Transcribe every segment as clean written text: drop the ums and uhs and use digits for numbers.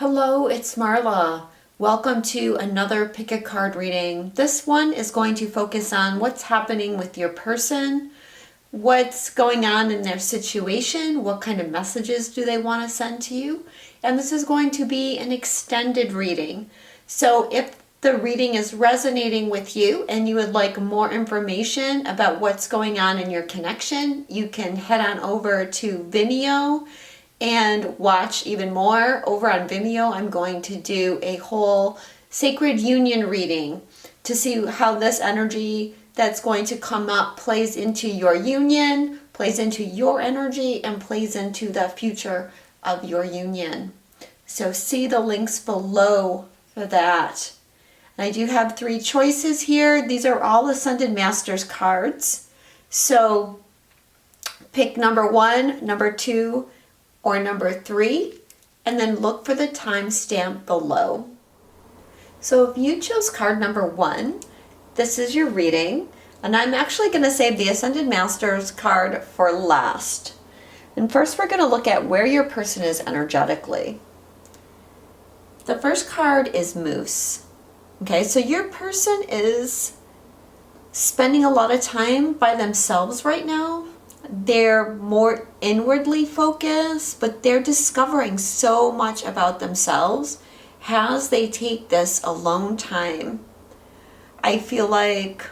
Hello, it's Marla. Welcome to another pick a card reading. This one is going to focus on what's happening with your person, what's going on in their situation, what kind of messages do they want to send to you. And this is going to be an extended reading. So if the reading is resonating with you and you would like more information about what's going on in your connection, you can head on over to Vimeo and watch even more. Over on Vimeo, I'm going to do a whole sacred union reading to see how this energy that's going to come up plays into your union, plays into your energy, and plays into the future of your union. So see the links below for that. And I do have 3 choices here. These are all Ascended Masters cards. So pick number 1, number 2, or number 3, and then look for the timestamp below. So if you chose card number 1, this is your reading, and I'm actually going to save the Ascended Masters card for last. And first we're going to look at where your person is energetically. The first card is Moose. Okay, so your person is spending a lot of time by themselves right now. They're more inwardly focused, but they're discovering so much about themselves as they take this alone time. I feel like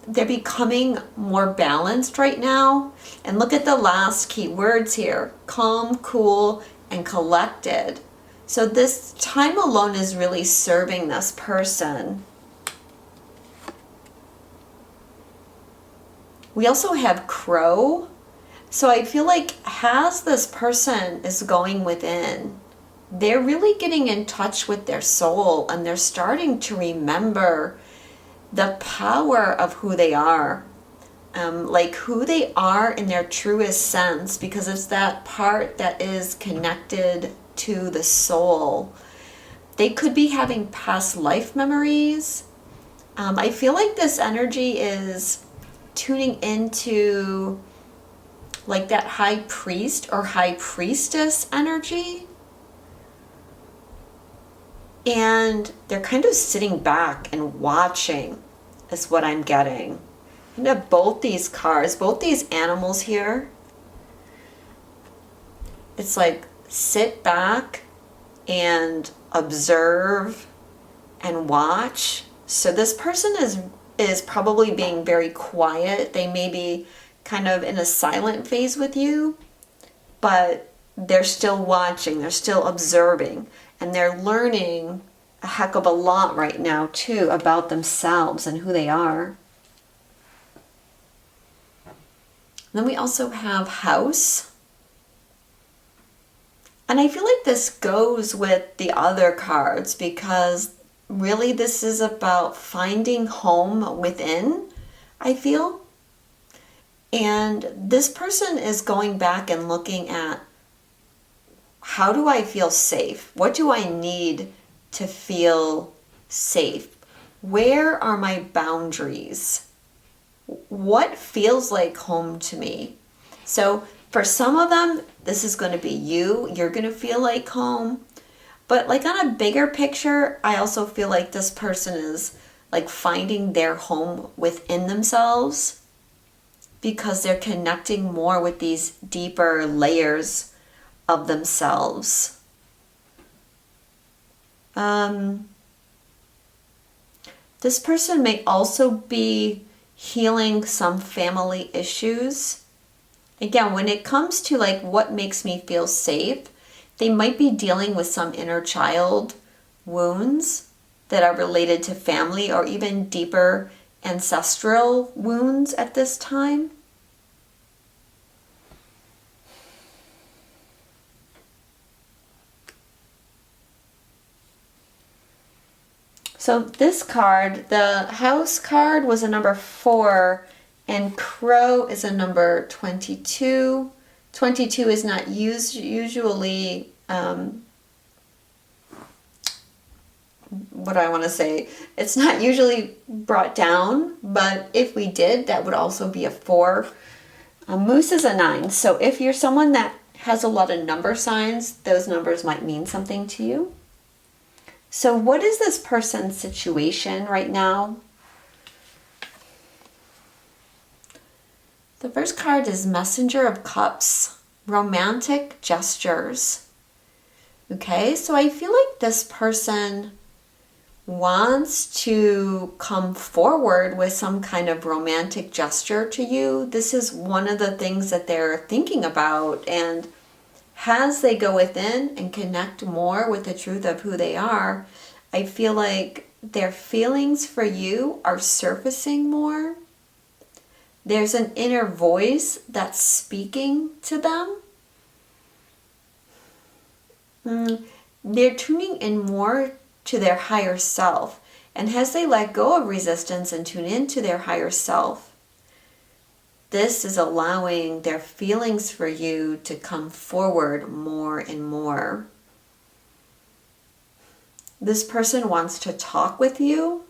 they're becoming more balanced right now. And look at the last key words here: calm, cool, and collected. So this time alone is really serving this person. We also have Crow. So I feel like as this person is going within, they're really getting in touch with their soul, and they're starting to remember the power of who they are. Like who they are in their truest sense, because it's that part that is connected to the soul. They could be having past life memories. I feel like this energy is tuning into like that high priest or high priestess energy. And they're kind of sitting back and watching is what I'm getting. And have both these cards, both these animals here. It's like sit back and observe and watch. So this person is probably being very quiet. They may be kind of in a silent phase with you, but they're still watching, they're still observing, and they're learning a heck of a lot right now too about themselves and who they are. Then we also have House. And I feel like this goes with the other cards, because really this is about finding home within, I feel. And this person is going back and looking at, how do I feel safe? What do I need to feel safe? Where are my boundaries? What feels like home to me? So for some of them, this is going to be you. You're going to feel like home. But like on a bigger picture, I also feel like this person is like finding their home within themselves, because they're connecting more with these deeper layers of themselves. This person may also be healing some family issues. Again, when it comes to like what makes me feel safe, they might be dealing with some inner child wounds that are related to family, or even deeper ancestral wounds at this time. So this card, the House card, was a number 4, and Crow is a number 22. 22 is not usually, what do I want to say? It's not usually brought down, but if we did, that would also be a 4. Moose is a 9. So if you're someone that has a lot of number signs. Those numbers might mean something to you. So what is this person's situation right now? The first card is Messenger of Cups, romantic gestures. Okay, so I feel like this person wants to come forward with some kind of romantic gesture to you. This is one of the things that they're thinking about, and as they go within and connect more with the truth of who they are, I feel like their feelings for you are surfacing more. There's an inner voice that's speaking to them. They're tuning in more to their higher self. And as they let go of resistance and tune into their higher self, this is allowing their feelings for you to come forward more and more. This person wants to talk with you.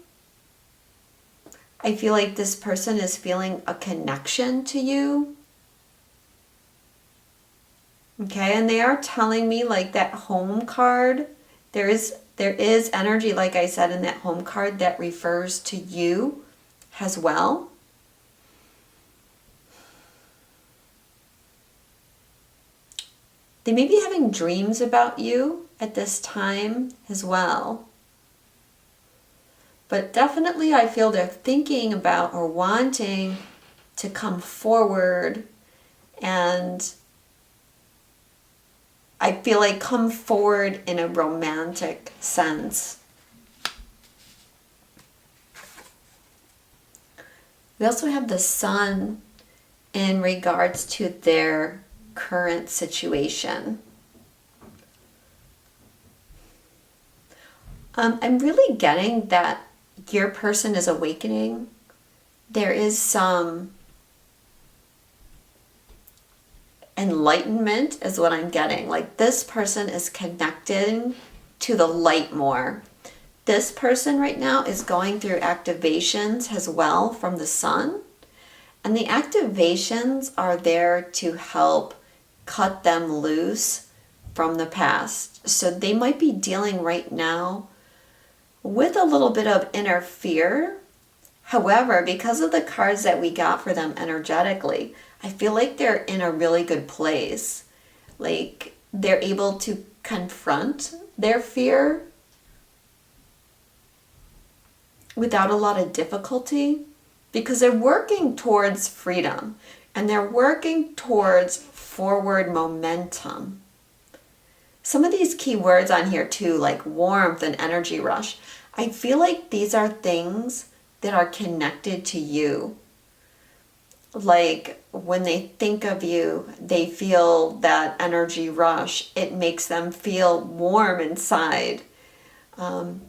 I feel like this person is feeling a connection to you. Okay, and they are telling me like that home card, there is energy, like I said, in that home card that refers to you as well. They may be having dreams about you at this time as well. But definitely I feel they're thinking about or wanting to come forward, and I feel like come forward in a romantic sense. We also have the Sun in regards to their current situation. I'm really getting that your person is awakening. There is some enlightenment is what I'm getting. Like this person is connecting to the light more. This person right now is going through activations as well from the Sun. And the activations are there to help cut them loose from the past. So they might be dealing right now with a little bit of inner fear. However, because of the cards that we got for them energetically, I feel like they're in a really good place. Like they're able to confront their fear without a lot of difficulty, because they're working towards freedom and they're working towards forward momentum. Some of these key words on here too, like warmth and energy rush, I feel like these are things that are connected to you. Like when they think of you, they feel that energy rush. It makes them feel warm inside.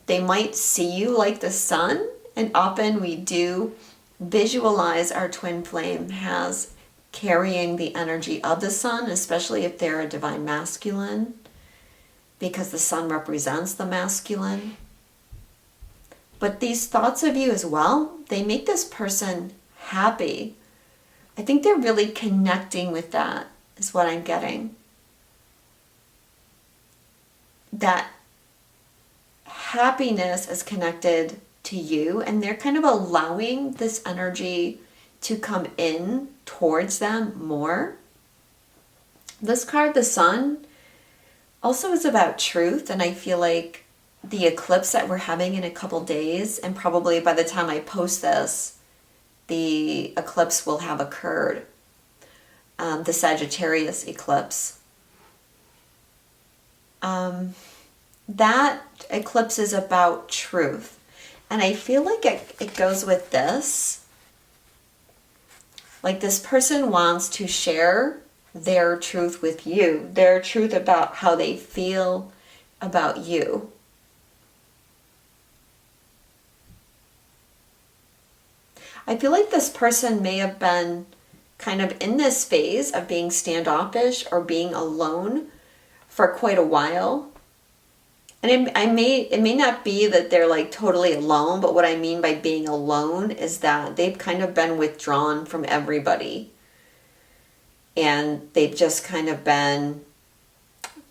They might see you like the sun, and often we do visualize our twin flame as carrying the energy of the sun, especially if they're a divine masculine, because the sun represents the masculine. But these thoughts of you as well, they make this person happy. I think they're really connecting with that, is what I'm getting. That happiness is connected to you, and they're kind of allowing this energy to come in towards them more. This card, the Sun, also is about truth, and I feel like the eclipse that we're having in a couple days, and probably by the time I post this, the eclipse will have occurred, the Sagittarius eclipse. That eclipse is about truth. And I feel like it goes with this. Like this person wants to share their truth with you, their truth about how they feel about you. I feel like this person may have been kind of in this phase of being standoffish or being alone for quite a while. And it may not be that they're like totally alone, but what I mean by being alone is that they've kind of been withdrawn from everybody. and they've just kind of been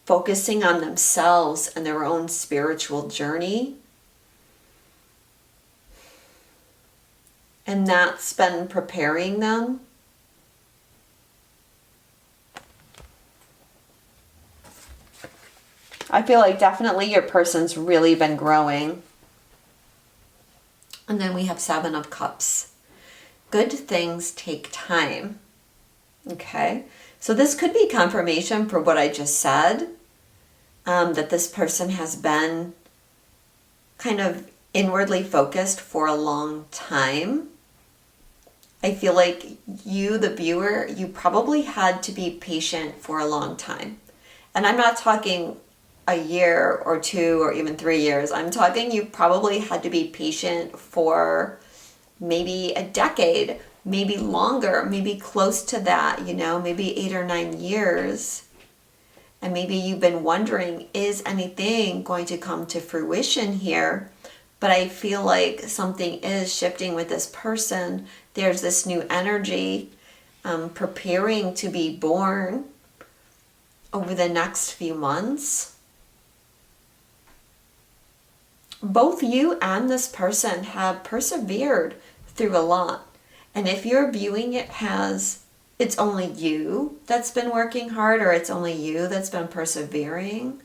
focusing on themselves and their own spiritual journey. And that's been preparing them. I feel like definitely your person's really been growing. And then we have 7 of Cups. Good things take time. Okay, so this could be confirmation for what I just said, that this person has been kind of inwardly focused for a long time. I feel like you, the viewer, you probably had to be patient for a long time. And I'm not talking a year or 2 or even 3 years. I'm talking you probably had to be patient for maybe a decade, maybe longer, maybe close to that, maybe 8 or 9 years. And maybe you've been wondering, is anything going to come to fruition here? But I feel like something is shifting with this person. There's this new energy preparing to be born over the next few months. Both you and this person have persevered through a lot. And if you're viewing it as it's only you that's been working hard, or it's only you that's been persevering,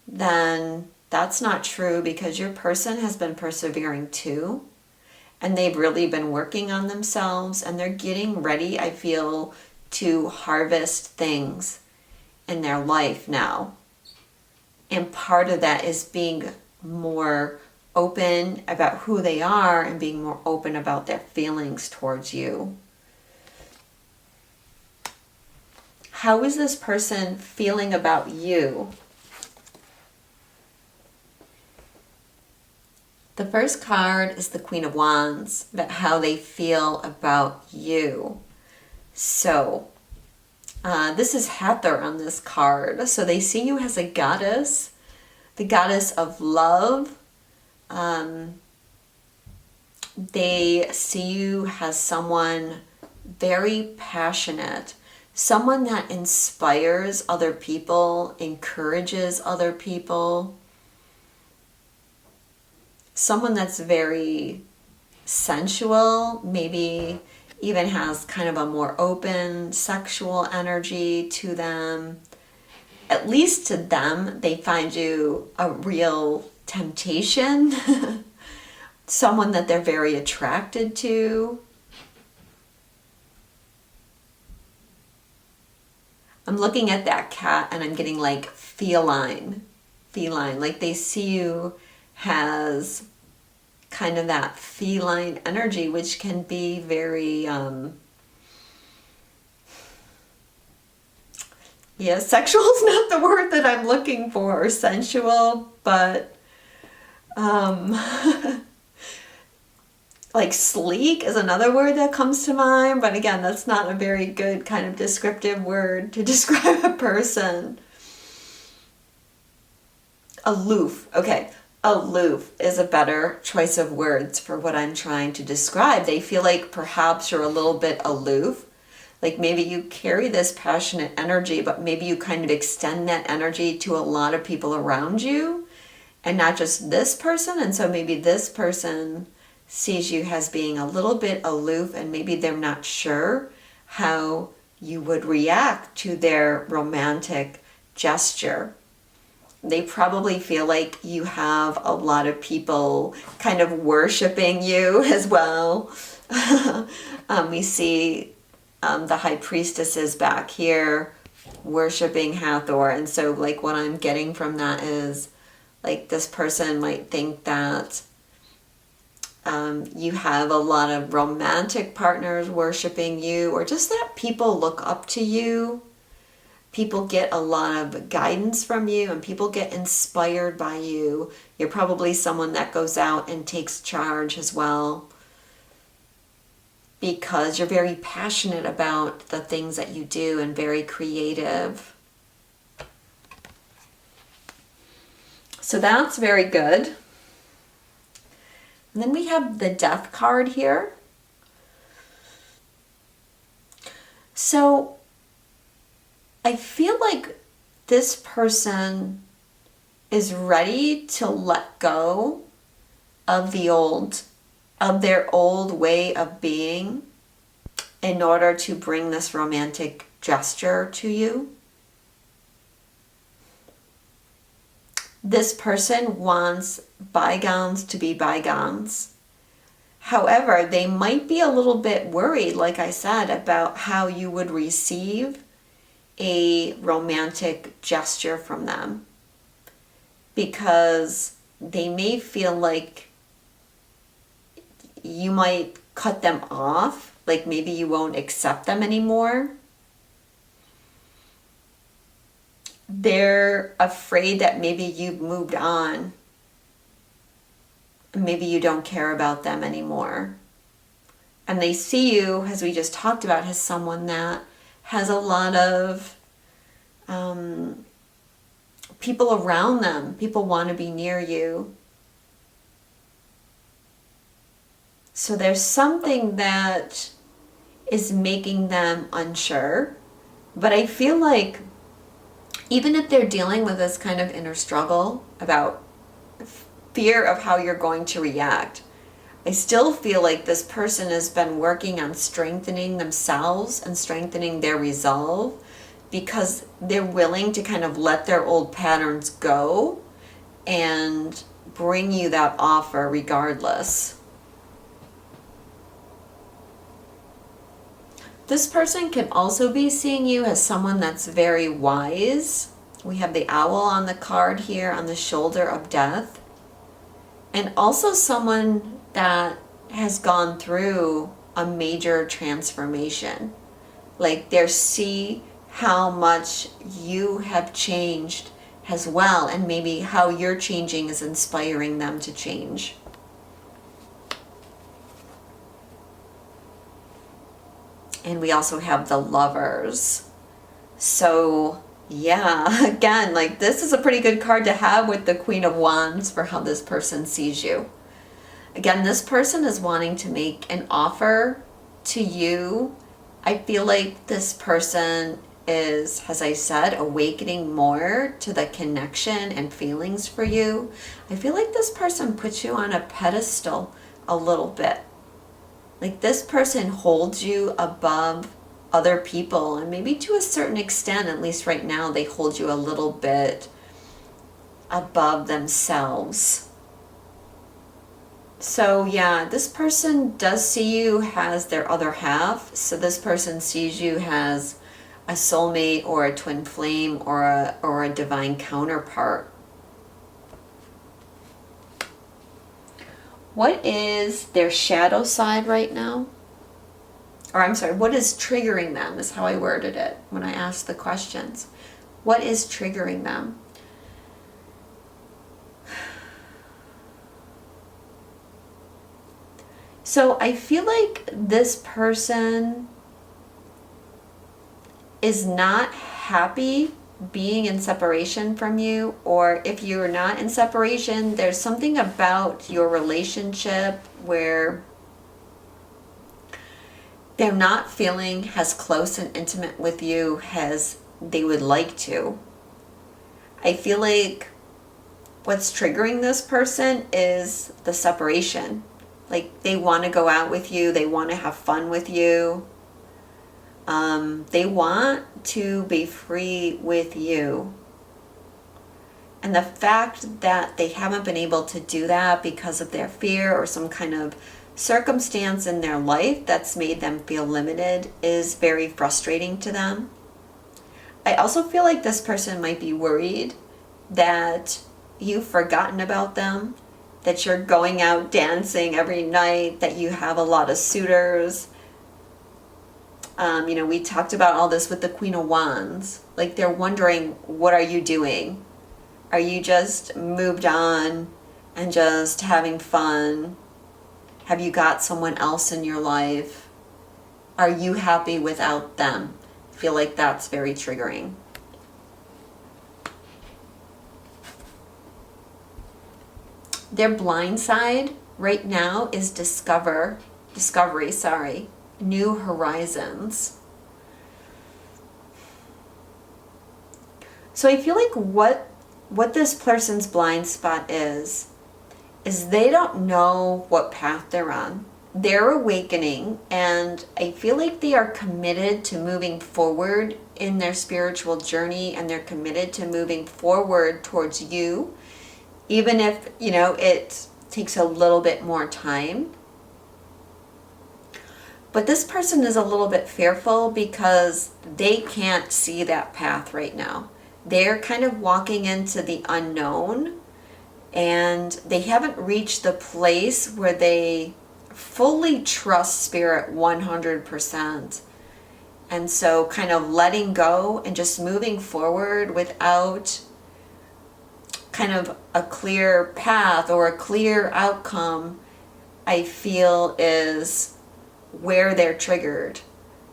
then that's not true, because your person has been persevering too. And they've really been working on themselves, and they're getting ready, I feel, to harvest things in their life now. And part of that is being more open about who they are and being more open about their feelings towards you. How is this person feeling about you? The first card is the Queen of Wands, about how they feel about you. So, this is Heather on this card. So they see you as a goddess, the goddess of love. They see you as someone very passionate, someone that inspires other people, encourages other people, someone that's very sensual, maybe even has kind of a more open sexual energy to them. At least to them, they find you a real temptation, someone that they're very attracted to. I'm looking at that cat and I'm getting like feline, like they see you as kind of that feline energy, which can be very, sexual is not the word that I'm looking for, or sensual, but like sleek is another word that comes to mind, but again, that's not a very good kind of descriptive word to describe a person. Aloof. Okay, aloof is a better choice of words for what I'm trying to describe. They feel like perhaps you're a little bit aloof. Like maybe you carry this passionate energy, but maybe you kind of extend that energy to a lot of people around you and not just this person. And so maybe this person sees you as being a little bit aloof, and maybe they're not sure how you would react to their romantic gesture. They probably feel like you have a lot of people kind of worshiping you as well. We see the High Priestesses back here worshiping Hathor. And so like what I'm getting from that is like this person might think that you have a lot of romantic partners worshiping you, or just that people look up to you. People get a lot of guidance from you, and people get inspired by you. You're probably someone that goes out and takes charge as well, because you're very passionate about the things that you do and very creative. So that's very good. And then we have the Death card here. So I feel like this person is ready to let go of their old way of being in order to bring this romantic gesture to you. This person wants bygones to be bygones. However, they might be a little bit worried, like I said, about how you would receive a romantic gesture from them, because they may feel like you might cut them off, like maybe you won't accept them anymore. They're afraid that maybe you've moved on. Maybe you don't care about them anymore. And they see you, as we just talked about, as someone that has a lot of people around them. People want to be near you. So there's something that is making them unsure. But I feel like even if they're dealing with this kind of inner struggle about fear of how you're going to react, I still feel like this person has been working on strengthening themselves and strengthening their resolve, because they're willing to kind of let their old patterns go and bring you that offer regardless. This person can also be seeing you as someone that's very wise. We have the owl on the card here on the shoulder of death. And also someone that has gone through a major transformation. Like they see how much you have changed as well, and maybe how you're changing is inspiring them to change. And we also have the Lovers. So yeah, again, like this is a pretty good card to have with the Queen of Wands for how this person sees you. Again, this person is wanting to make an offer to you. I feel like this person is, as I said, awakening more to the connection and feelings for you. I feel like this person puts you on a pedestal a little bit. Like this person holds you above other people, and maybe to a certain extent, at least right now, they hold you a little bit above themselves. So yeah, this person does see you as their other half. So this person sees you as a soulmate or a twin flame or a divine counterpart. What is their shadow side right now? Or I'm sorry, what is triggering them is how I worded it when I asked the questions. What is triggering them? So I feel like this person is not happy being in separation from you, or if you're not in separation, there's something about your relationship where they're not feeling as close and intimate with you as they would like to. I feel like what's triggering this person is the separation. Like they want to go out with you, they want to have fun with you. They want to be free with you. And the fact that they haven't been able to do that because of their fear or some kind of circumstance in their life that's made them feel limited is very frustrating to them. I also feel like this person might be worried that you've forgotten about them, that you're going out dancing every night, that you have a lot of suitors. We talked about all this with the Queen of Wands. Like they're wondering, what are you doing? Are you just moved on and just having fun? Have you got someone else in your life? Are you happy without them? I feel like that's very triggering. Their blind side right now is discovery, new horizons. So I feel like what this person's blind spot is they don't know what path they're on. They're awakening, and I feel like they are committed to moving forward in their spiritual journey, and they're committed to moving forward towards you, even if, it takes a little bit more time. But this person is a little bit fearful because they can't see that path right now. They're kind of walking into the unknown, and they haven't reached the place where they fully trust spirit 100%. And so kind of letting go and just moving forward without kind of a clear path or a clear outcome, I feel is where they're triggered.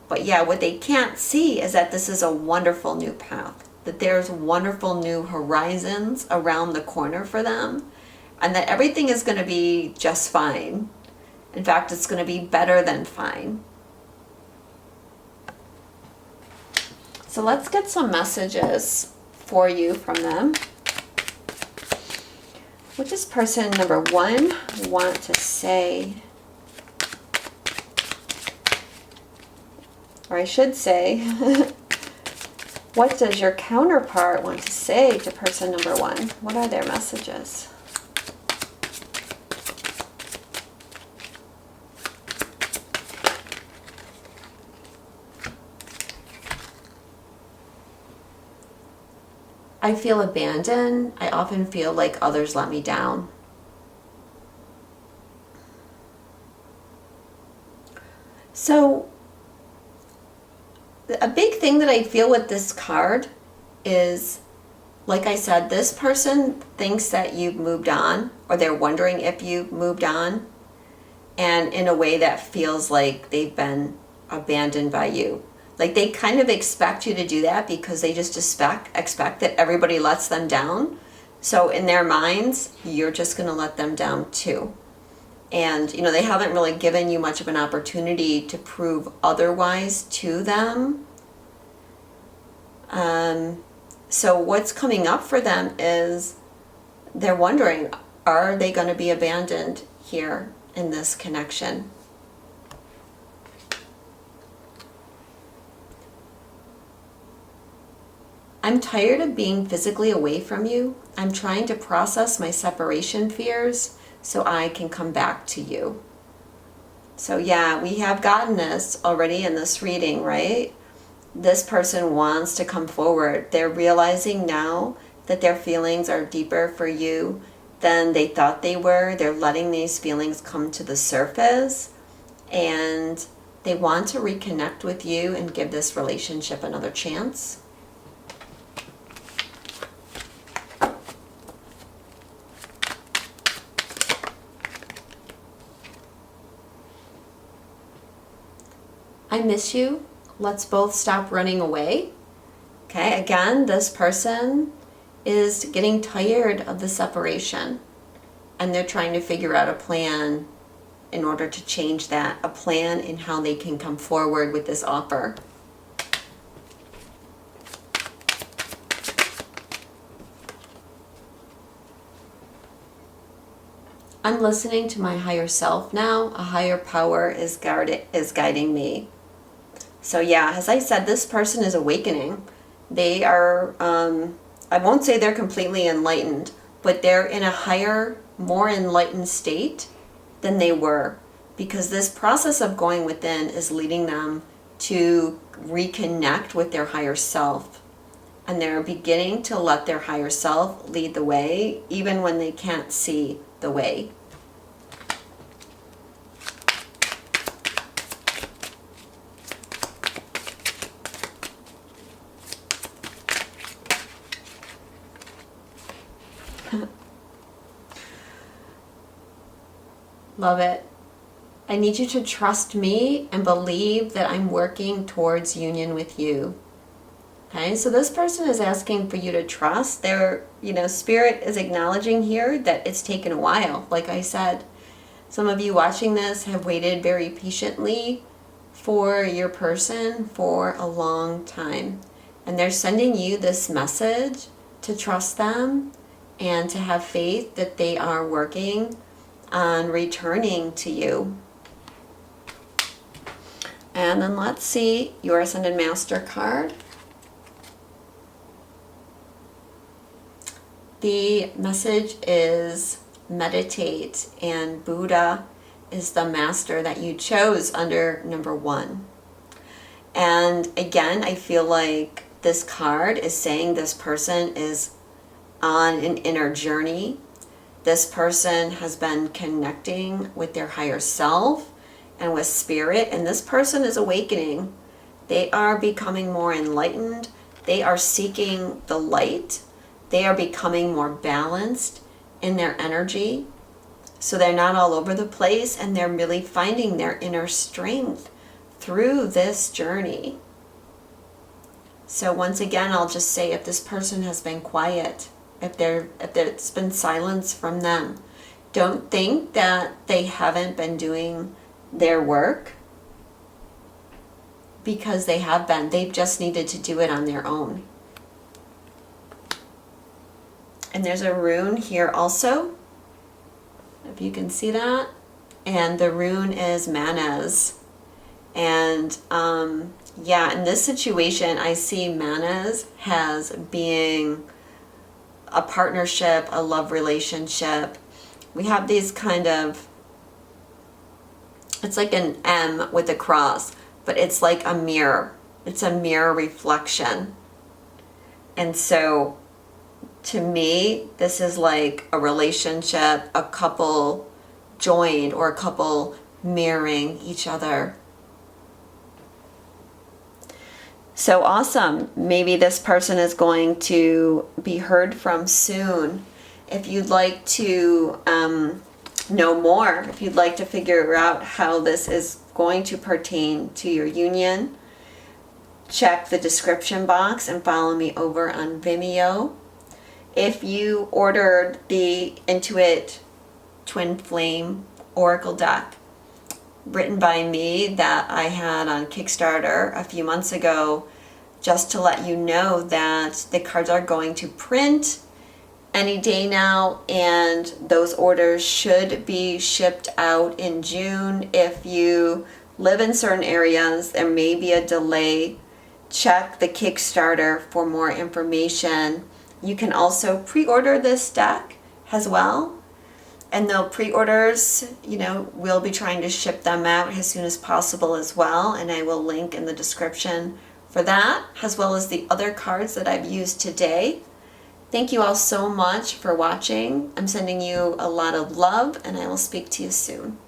But yeah, what they can't see is that this is a wonderful new path, that there's wonderful new horizons around the corner for them, and that everything is going to be just fine. In fact, it's going to be better than fine. So let's get some messages for you from them. What does person number 1 want to say? Or I should say, what does your counterpart want to say to person number 1? What are their messages? I feel abandoned. I often feel like others let me down. So, a big thing that I feel with this card is, like I said, this person thinks that you've moved on, or they're wondering if you've moved on, and in a way that feels like they've been abandoned by you. Like they kind of expect you to do that because they just expect that everybody lets them down. So in their minds, you're just going to let them down too. And, they haven't really given you much of an opportunity to prove otherwise to them. So what's coming up for them is they're wondering, are they going to be abandoned here in this connection? I'm tired of being physically away from you. I'm trying to process my separation fears so I can come back to you. So yeah, we have gotten this already in this reading, right? This person wants to come forward. They're realizing now that their feelings are deeper for you than they thought they were. They're letting these feelings come to the surface, and they want to reconnect with you and give this relationship another chance. I miss you. Let's both stop running away. Okay, again, this person is getting tired of the separation, and they're trying to figure out a plan in order to change that, a plan in how they can come forward with this offer. I'm listening to my higher self now. A higher power is guiding me. So yeah, as I said, this person is awakening. They are, I won't say they're completely enlightened, but they're in a higher, more enlightened state than they were, because this process of going within is leading them to reconnect with their higher self. And they're beginning to let their higher self lead the way, even when they can't see the way. Love it. I need you to trust me and believe that I'm working towards union with you. Okay, so this person is asking for you to trust. Their, spirit is acknowledging here that it's taken a while. Like I said, some of you watching this have waited very patiently for your person for a long time. And they're sending you this message to trust them and to have faith that they are working on returning to you. And then let's see your Ascended Master card. The message is meditate, and Buddha is the master that you chose under number 1. And again, I feel like this card is saying this person is on an inner journey. This person has been connecting with their higher self and with spirit, and this person is awakening. They are becoming more enlightened. They are seeking the light. They are becoming more balanced in their energy. So they're not all over the place, and they're really finding their inner strength through this journey. So once again, I'll just say, if this person has been quiet, if it's been silence from them, don't think that they haven't been doing their work, because they have been. They've just needed to do it on their own. And there's a rune here also, if you can see that. And the rune is Manas. And in this situation, I see Manas as being a partnership, a love relationship. We have these kind of, it's like an M with a cross, but it's like a mirror. It's a mirror reflection. And so to me, this is like a relationship, a couple joined, or a couple mirroring each other. So awesome. Maybe this person is going to be heard from soon. If you'd like to know more, if you'd like to figure out how this is going to pertain to your union, check the description box and follow me over on Vimeo. If you ordered the Intuit Twin Flame Oracle deck written by me that I had on Kickstarter a few months ago, just to let you know that the cards are going to print any day now, and those orders should be shipped out in June. If you live in certain areas, there may be a delay. Check the Kickstarter for more information. You can also pre-order this deck as well. And the pre-orders, we'll be trying to ship them out as soon as possible as well. And I will link in the description for that, as well as the other cards that I've used today. Thank you all so much for watching. I'm sending you a lot of love, and I will speak to you soon.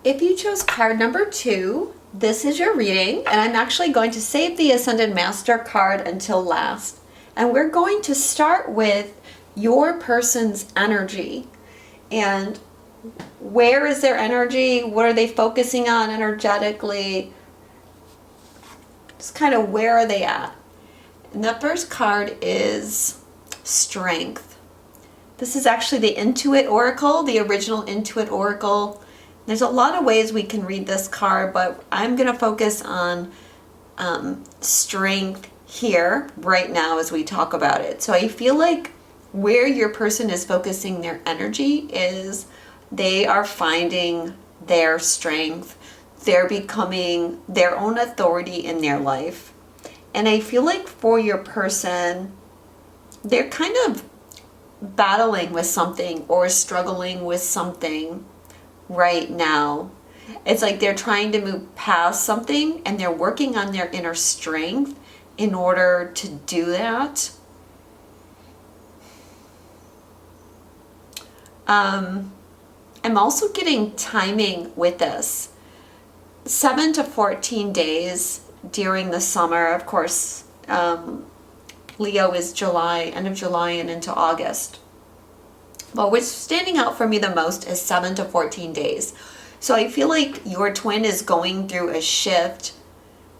If you chose card number 2, this is your reading, and I'm actually going to save the Ascended Master card until last. And we're going to start with your person's energy. And where is their energy? What are they focusing on energetically? Just kind of where are they at? And the first card is Strength. This is actually the Intuit Oracle, the original Intuit Oracle. There's a lot of ways we can read this card, but I'm going to focus on strength here right now as we talk about it. So I feel like where your person is focusing their energy is they are finding their strength. They're becoming their own authority in their life. And I feel like for your person, they're kind of battling with something or struggling with something right now. It's like they're trying to move past something, and they're working on their inner strength in order to do that. I'm also getting timing with this. 7 to 14 days during the summer. Of course, Leo is July, end of July and into August. But what's standing out for me the most is 7 to 14 days. So I feel like your twin is going through a shift,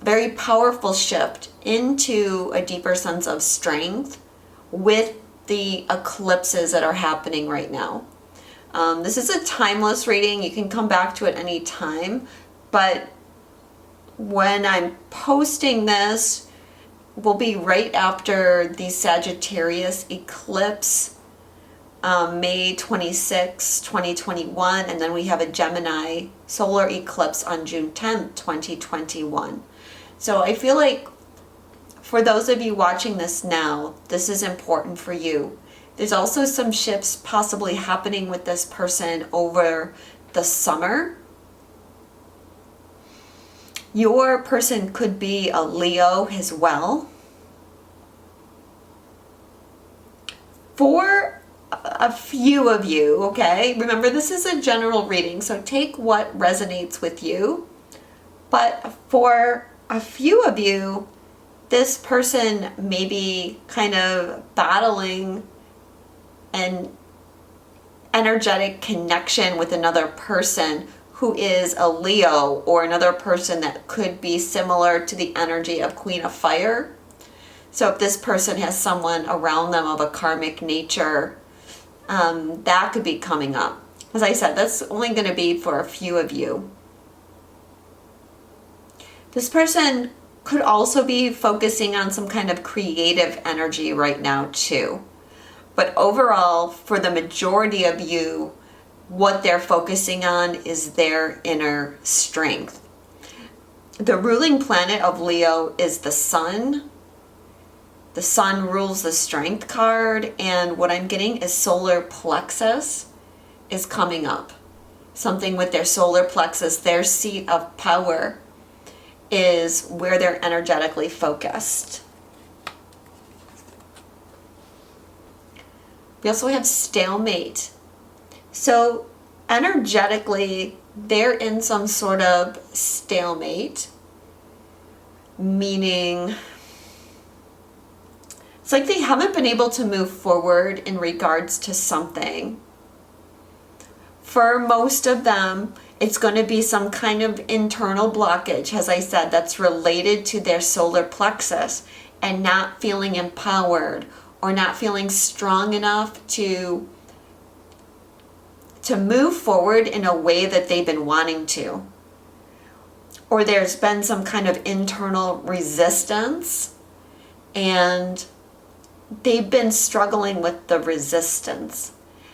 very powerful shift into a deeper sense of strength with the eclipses that are happening right now. This is a timeless reading. You can come back to it any time. But when I'm posting this, will be right after the Sagittarius eclipse, May 26, 2021, and then we have a Gemini solar eclipse on June 10th, 2021. So I feel like for those of you watching this now, this is important for you. There's also some shifts possibly happening with this person over the summer. Your person could be a Leo as well. For a few of you, okay, remember this is a general reading, so take what resonates with you. But for a few of you, this person may be kind of battling an energetic connection with another person who is a Leo, or another person that could be similar to the energy of Queen of Fire. So if this person has someone around them of a karmic nature, that could be coming up. As I said, that's only going to be for a few of you. This person could also be focusing on some kind of creative energy right now too. But overall, for the majority of you, what they're focusing on is their inner strength. The ruling planet of Leo is the Sun. The Sun rules the Strength card, and what I'm getting is solar plexus is coming up. Something with their solar plexus, their seat of power, is where they're energetically focused. We also have stalemate. So energetically, they're in some sort of stalemate, meaning it's like they haven't been able to move forward in regards to something. For most of them, it's going to be some kind of internal blockage, as I said, that's related to their solar plexus and not feeling empowered or not feeling strong enough to move forward in a way that they've been wanting to. Or there's been some kind of internal resistance and they've been struggling with the resistance.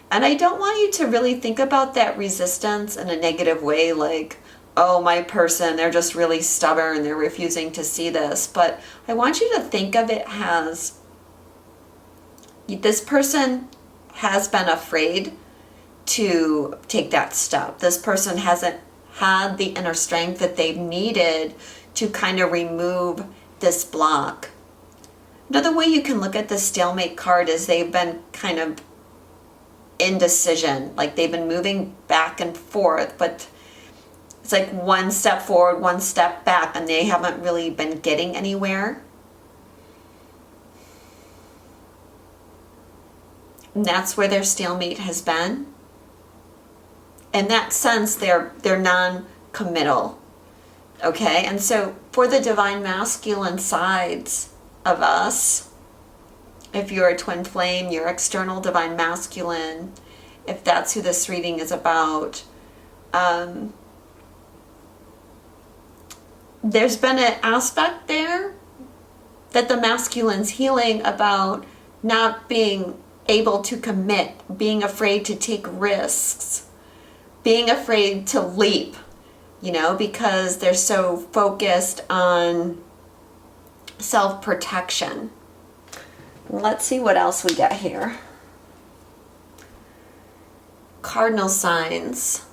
And I don't want you to really think about that resistance in a negative way, like, oh, my person, they're just really stubborn, they're refusing to see this. But I want you to think of it as this person has been afraid to take that step. This person hasn't had the inner strength that they've needed to kind of remove this block. Another way you can look at the stalemate card is they've been kind of indecision, like they've been moving back and forth, but it's like one step forward, one step back, and they haven't really been getting anywhere. And that's where their stalemate has been. In that sense, they're non-committal. Okay, and so for the divine masculine sides of us, if you're a twin flame, you're external divine masculine, if that's who this reading is about, there's been an aspect there that the masculine's healing about not being able to commit, being afraid to take risks, being afraid to leap, because they're so focused on self-protection. Let's see what else we get here. Cardinal signs.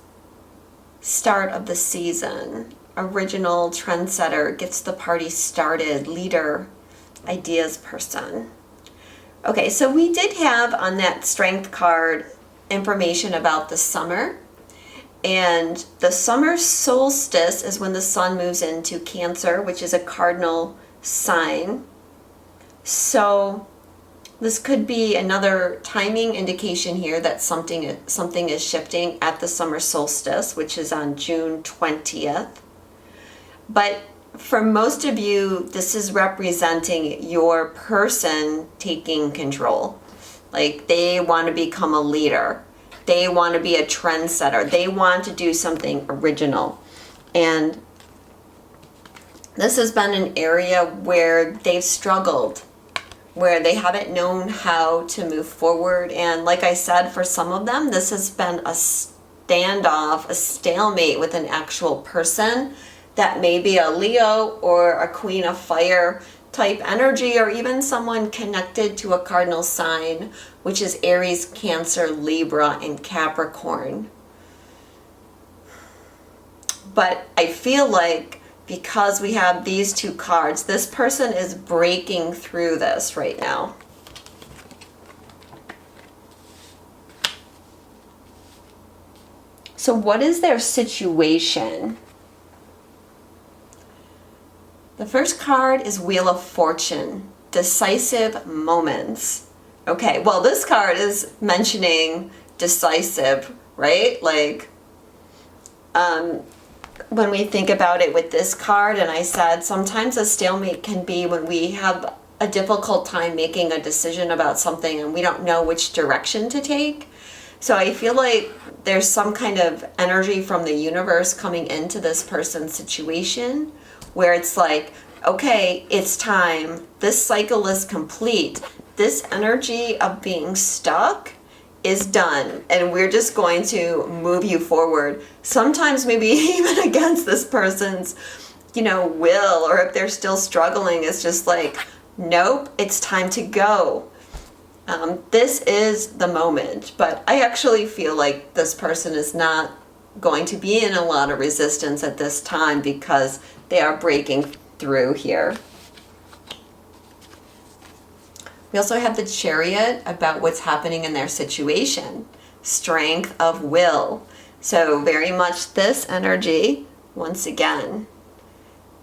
Start of the season. Original trendsetter, gets the party started. Leader, ideas person. Okay, so we did have on that strength card information about the summer. And the summer solstice is when the sun moves into Cancer, which is a cardinal sign. So this could be another timing indication here that something is shifting at the summer solstice, which is on June 20th. But for most of you, this is representing your person taking control. Like they want to become a leader. They want to be a trendsetter. They want to do something original. And This has been an area where they've struggled, where they haven't known how to move forward. And like I said, for some of them, this has been a standoff, a stalemate with an actual person that may be a Leo or a Queen of Fire type energy, or even someone connected to a cardinal sign, which is Aries, Cancer, Libra, and Capricorn. But I feel like because we have these two cards, this person is breaking through this right now. So what is their situation? The first card is Wheel of Fortune, decisive moments. Okay, well, this card is mentioning decisive, right? Like, when we think about it with this card, and I said sometimes a stalemate can be when we have a difficult time making a decision about something and we don't know which direction to take. So I feel like there's some kind of energy from the universe coming into this person's situation where it's like, okay, it's time. This cycle is complete. This energy of being stuck is done, and we're just going to move you forward. Sometimes maybe even against this person's, will, or if they're still struggling, it's just like, nope, it's time to go. This is the moment, but I actually feel like this person is not going to be in a lot of resistance at this time because they are breaking through here. We also have the Chariot about what's happening in their situation. Strength of will. So very much this energy, once again.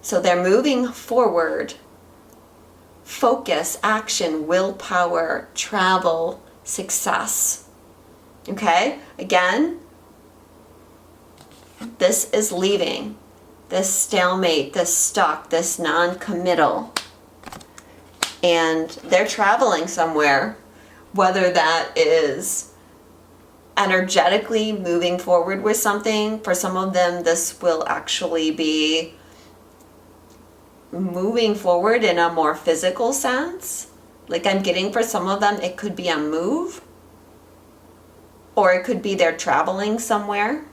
So they're moving forward. Focus, action, willpower, travel, success. Okay? Again, this is leaving. This stalemate, this stuck, this non-committal. And they're traveling somewhere, whether that is energetically moving forward with something. For some of them, this will actually be moving forward in a more physical sense. Like I'm getting for some of them, it could be a move, or it could be they're traveling somewhere.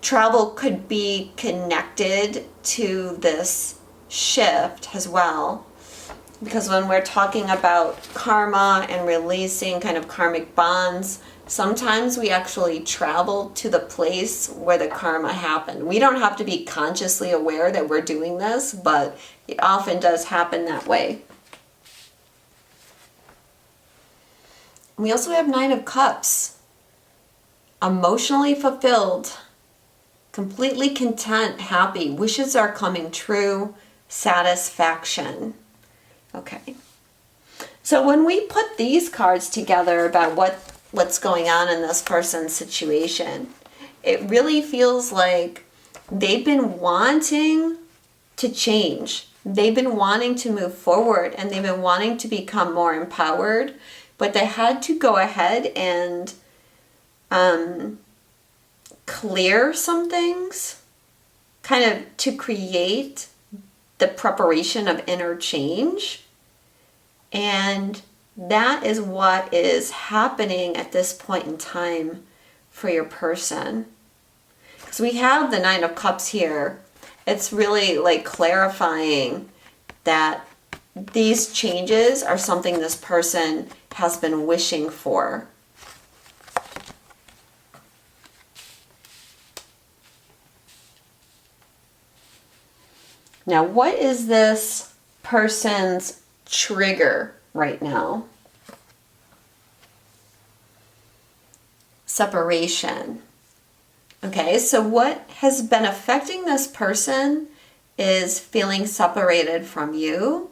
Travel could be connected to this shift as well. Because when we're talking about karma and releasing kind of karmic bonds, sometimes we actually travel to the place where the karma happened. We don't have to be consciously aware that we're doing this, but it often does happen that way. We also have Nine of Cups. Emotionally fulfilled, completely content, happy, wishes are coming true, satisfaction. Okay, so when we put these cards together about what's going on in this person's situation, it really feels like they've been wanting to change. They've been wanting to move forward, and they've been wanting to become more empowered, but they had to go ahead and clear some things, kind of to create the preparation of inner change. And that is what is happening at this point in time for your person. Because we have the Nine of Cups here. It's really like clarifying that these changes are something this person has been wishing for. Now, what is this person's trigger right now? Separation. Okay, so what has been affecting this person is feeling separated from you.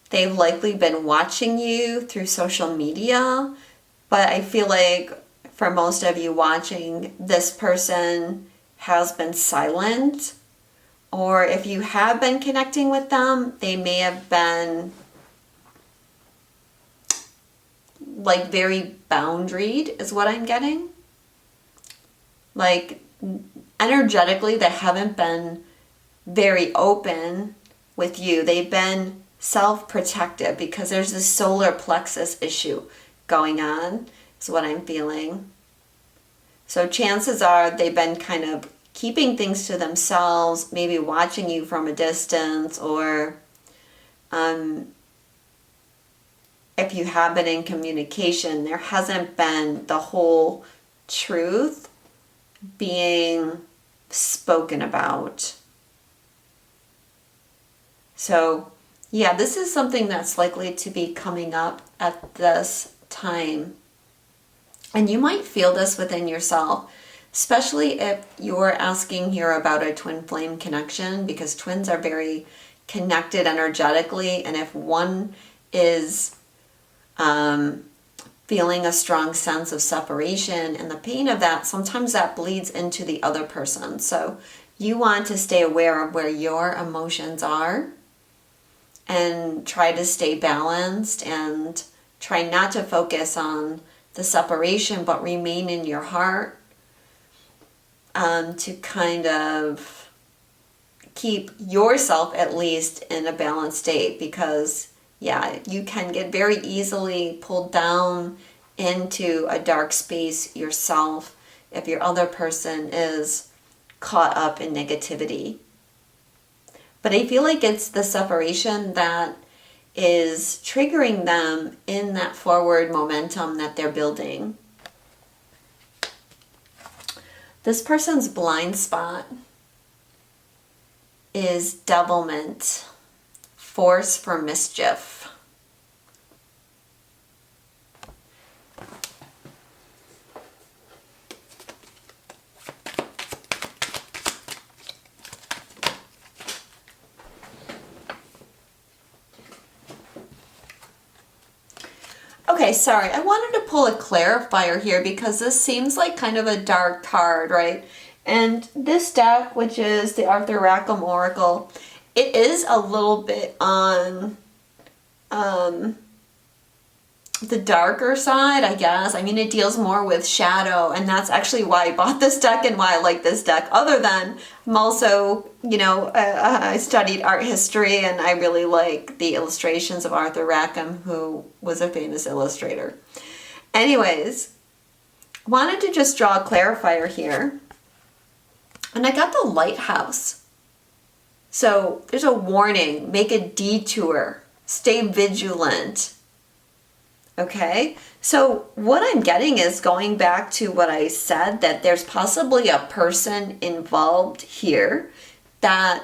They've likely been watching you through social media, but I feel like for most of you watching, this person has been silent. Or if you have been connecting with them, they may have been like very boundaried is what I'm getting. Like energetically, they haven't been very open with you. They've been self-protective because there's this solar plexus issue going on, is what I'm feeling. So chances are they've been kind of keeping things to themselves, maybe watching you from a distance, or if you have been in communication, there hasn't been the whole truth being spoken about. So yeah, this is something that's likely to be coming up at this time. And you might feel this within yourself, especially if you're asking here about a twin flame connection, because twins are very connected energetically. And if one is feeling a strong sense of separation and the pain of that, sometimes that bleeds into the other person. So you want to stay aware of where your emotions are and try to stay balanced and try not to focus on the separation, but remain in your heart to kind of keep yourself at least in a balanced state, because yeah, you can get very easily pulled down into a dark space yourself if your other person is caught up in negativity. But I feel like it's the separation that is triggering them in that forward momentum that they're building. This person's blind spot is devilment, force for mischief. Okay, sorry, I wanted to pull a clarifier here because this seems like kind of a dark card, right? And this deck, which is the Rackham Oracle, it is a little bit on the darker side, I guess. I mean, it deals more with shadow, and that's actually why I bought this deck and why I like this deck. Other than I'm also, I studied art history, and I really like the illustrations of Arthur Rackham, who was a famous illustrator. Anyways, wanted to just draw a clarifier here. And I got the lighthouse. So there's a warning, make a detour, stay vigilant. Okay, so what I'm getting is going back to what I said, that there's possibly a person involved here that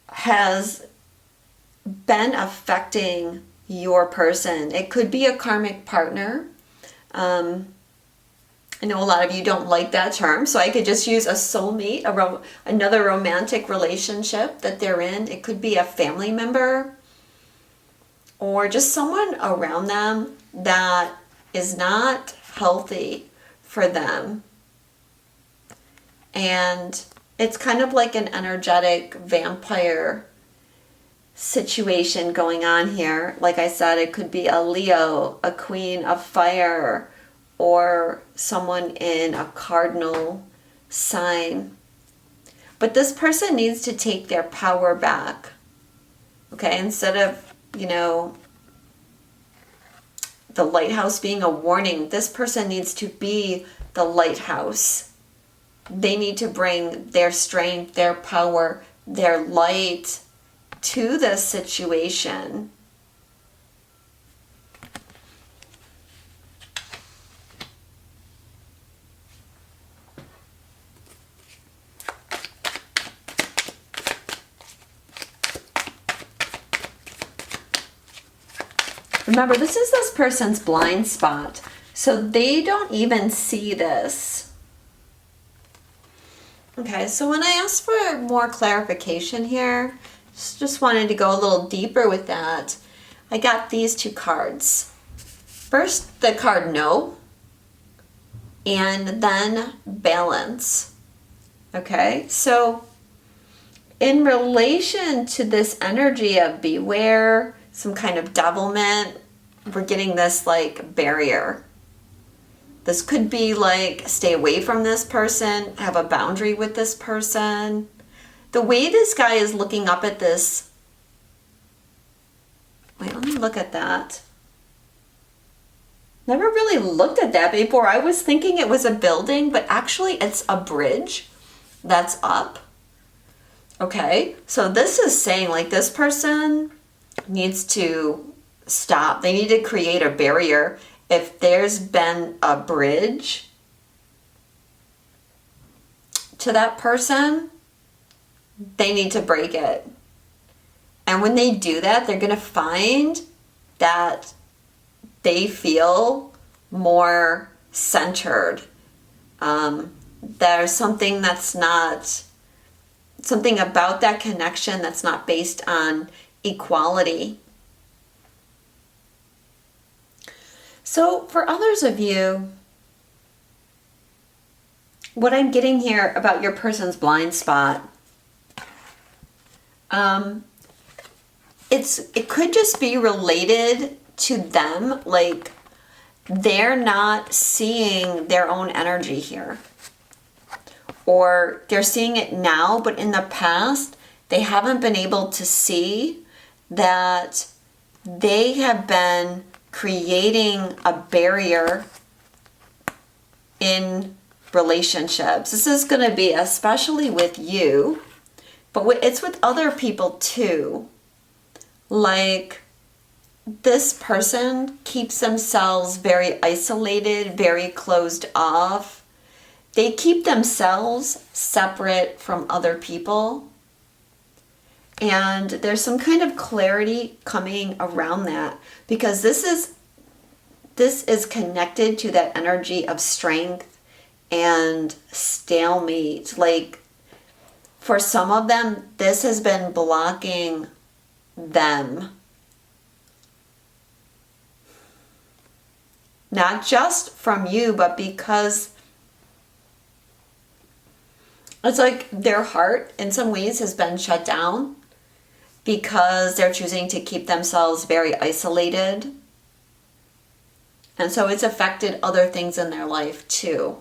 has been affecting your person. It could be a karmic partner. I know a lot of you don't like that term, so I could just use a soulmate, another romantic relationship that they're in. It could be a family member, or just someone around them that is not healthy for them. And it's kind of like an energetic vampire situation going on here. Like I said, it could be a Leo, a Queen of Fire, or someone in a cardinal sign. But this person needs to take their power back. Okay, instead of the lighthouse being a warning, this person needs to be the lighthouse. They need to bring their strength, their power, their light to this situation. Remember, this is this person's blind spot, so they don't even see this. Okay, so when I asked for more clarification here, just wanted to go a little deeper with that, I got these two cards. First, the card No, and then Balance. Okay, so in relation to this energy of beware, some kind of devilment, we're getting this like barrier. This could be like stay away from this person, have a boundary with this person, The way this guy is looking up at this, wait, let me look at that. Never really looked at that before. I was thinking it was a building, but actually it's a bridge that's up. Okay, so this is saying like this person needs to stop. They need to create a barrier. If there's been a bridge to that person, they need to break it. And when they do that, they're going to find that they feel more centered. There's something that's not, something about that connection that's not based on equality. So for others of you, what I'm getting here about your person's blind spot, it could just be related to them, like they're not seeing their own energy here. Or they're seeing it now, but in the past, they haven't been able to see that they have been creating a barrier in relationships. This is going to be especially with you, but it's with other people too. Like, this person keeps themselves very isolated, very closed off. They keep themselves separate from other people. And there's some kind of clarity coming around that, because this is connected to that energy of strength and stalemate. Like, for some of them, this has been blocking them. Not just from you, but because it's like their heart in some ways has been shut down because they're choosing to keep themselves very isolated. And so it's affected other things in their life too.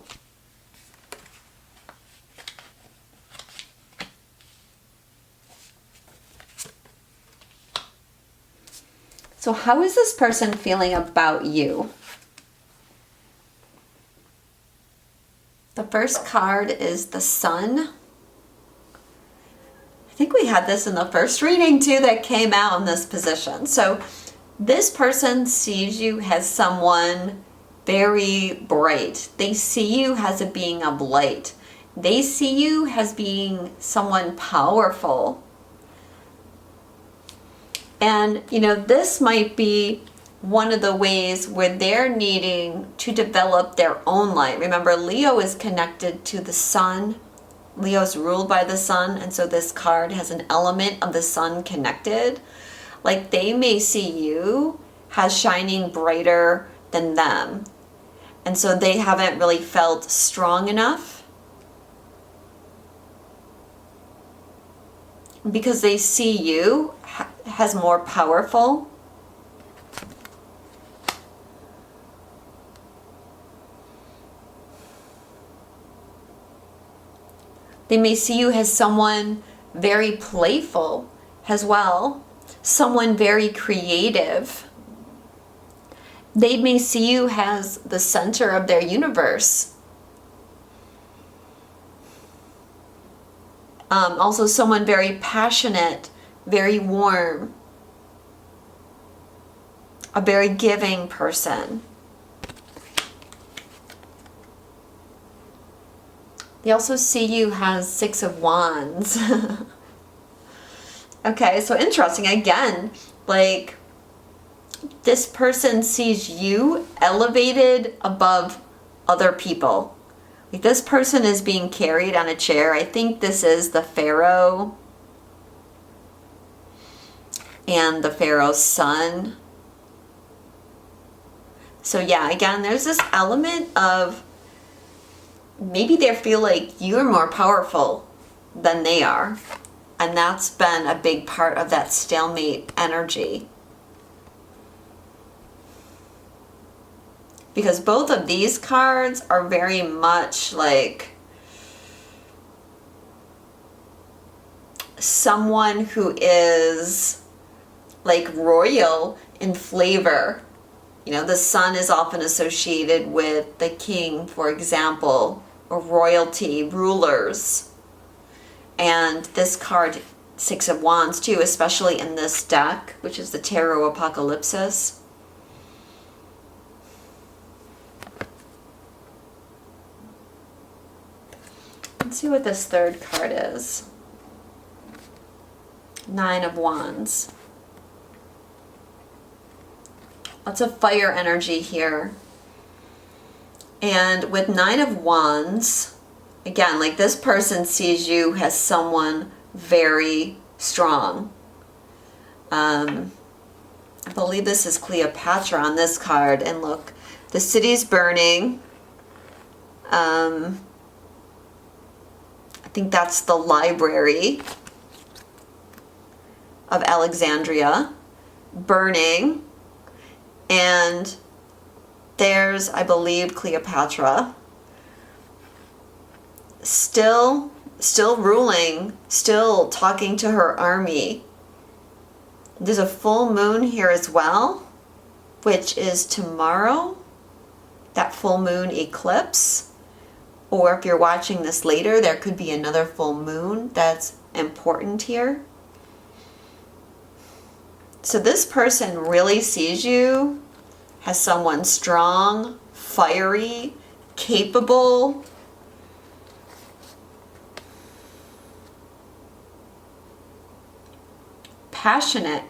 So how is this person feeling about you? The first card is the Sun. I think we had this in the first reading too that came out in this position. So this person sees you as someone very bright. They see you as a being of light. They see you as being someone powerful. And, you know, this might be one of the ways where they're needing to develop their own light. Remember, Leo is connected to the sun. Leo is ruled by the sun, and so this card has an element of the sun connected. Like, they may see you as shining brighter than them. And so they haven't really felt strong enough because they see you as more powerful. They may see you as someone very playful as well, someone very creative. They may see you as the center of their universe. Also someone very passionate, very warm, a very giving person. They also see you as Six of Wands. Okay, so interesting. Again, like, this person sees you elevated above other people. Like, this person is being carried on a chair. I think this is the Pharaoh and the Pharaoh's son. So yeah, again, there's this element of maybe they feel like you're more powerful than they are. And that's been a big part of that stalemate energy. Because both of these cards are very much like someone who is like royal in flavor. You know, the sun is often associated with the king, for example, or royalty, rulers. And this card, Six of Wands, too, especially in this deck, which is the Tarot Apocalypsis. Let's see what this third card is. Nine of Wands. Lots of fire energy here. And with Nine of Wands, again, like this person sees you as someone very strong. I believe this is Cleopatra on this card. And look, the city's burning. I think that's the library of Alexandria burning. And there's, I believe, Cleopatra still ruling, still talking to her army. There's a full moon here as well, which is tomorrow, that full moon eclipse. Or if you're watching this later, there could be another full moon that's important here. So this person really sees you as someone strong, fiery, capable, passionate,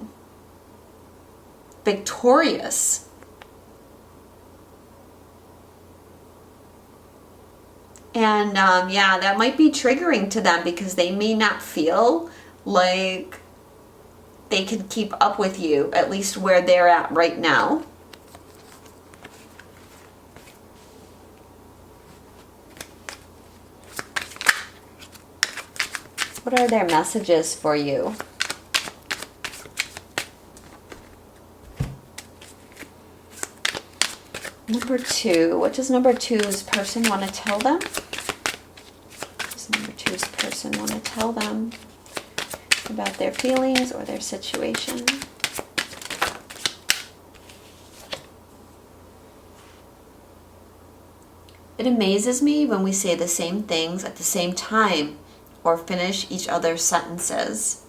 victorious. And yeah, that might be triggering to them because they may not feel like they can keep up with you, at least where they're at right now. What are their messages for you? Number two, what does number two's person want to tell them? What does number two's person want to tell them about their feelings or their situation? It amazes me when we say the same things at the same time or finish each other's sentences.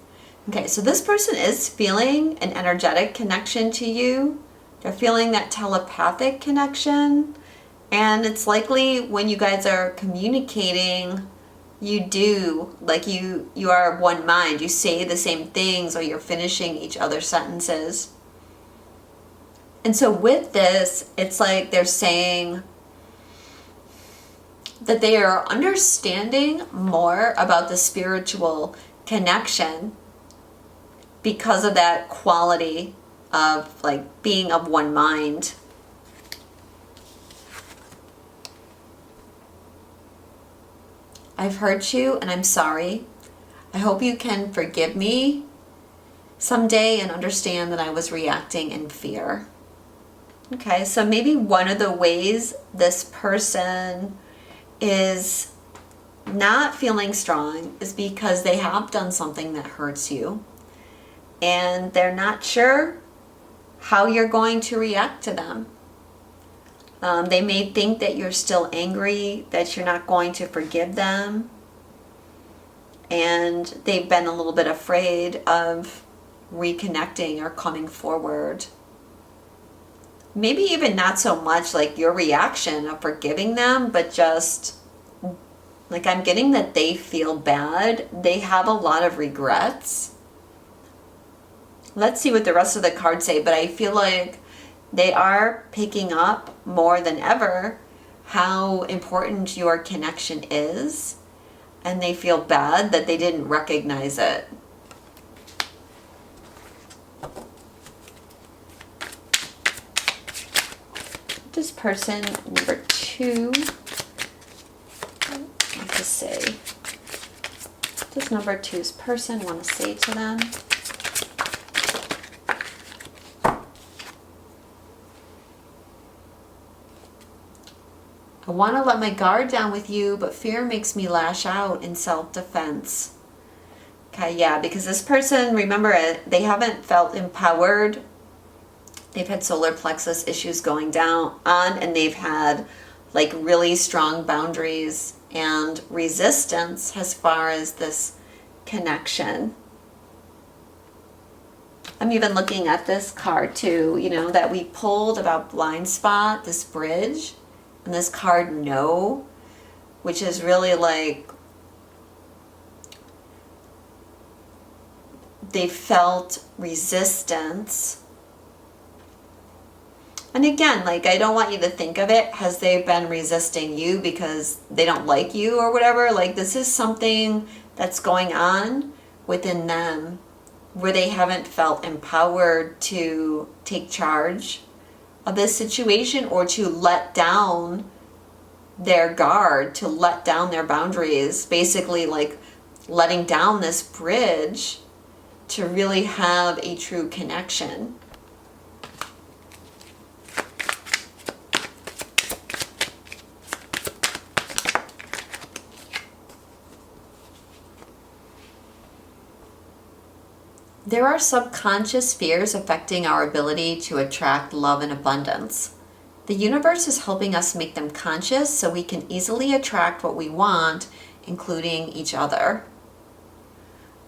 Okay, so this person is feeling an energetic connection to you. They're feeling that telepathic connection. And it's likely when you guys are communicating, you do, like you are of one mind. You say the same things or you're finishing each other's sentences. And so with this, it's like they're saying that they are understanding more about the spiritual connection because of that quality of like being of one mind. I've hurt you and I'm sorry. I hope you can forgive me someday and understand that I was reacting in fear. Okay, so maybe one of the ways this person is not feeling strong is because they have done something that hurts you and they're not sure how you're going to react to them. They may think that you're still angry, that you're not going to forgive them, and they've been a little bit afraid of reconnecting or coming forward. Maybe even not so much like your reaction of forgiving them, but just like I'm getting that they feel bad. They have a lot of regrets. Let's see what the rest of the cards say, but I feel like they are picking up more than ever how important your connection is, and they feel bad that they didn't recognize it. Does person number two want to say? What does number two's person want to say to them? I want to let my guard down with you, but fear makes me lash out in self-defense. Okay, yeah, because this person, remember, they haven't felt empowered. They've had solar plexus issues going down on, and they've had like really strong boundaries and resistance as far as this connection. I'm even looking at this card too, you know, that we pulled about blind spot, this bridge, and this card no, which is really like they felt resistance. And again, like, I don't want you to think of it as they've been resisting you because they don't like you or whatever. Like, this is something that's going on within them where they haven't felt empowered to take charge of this situation or to let down their guard, to let down their boundaries, basically like letting down this bridge to really have a true connection. There are subconscious fears affecting our ability to attract love and abundance. The universe is helping us make them conscious so we can easily attract what we want, including each other.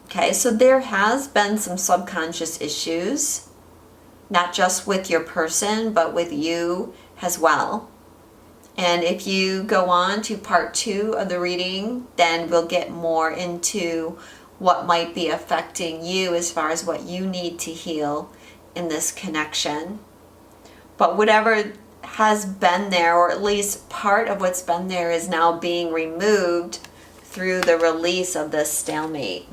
Okay, so there has been some subconscious issues, not just with your person, but with you as well. And if you go on to part 2 of the reading, then we'll get more into what might be affecting you as far as what you need to heal in this connection. But whatever has been there, or at least part of what's been there, is now being removed through the release of this stalemate.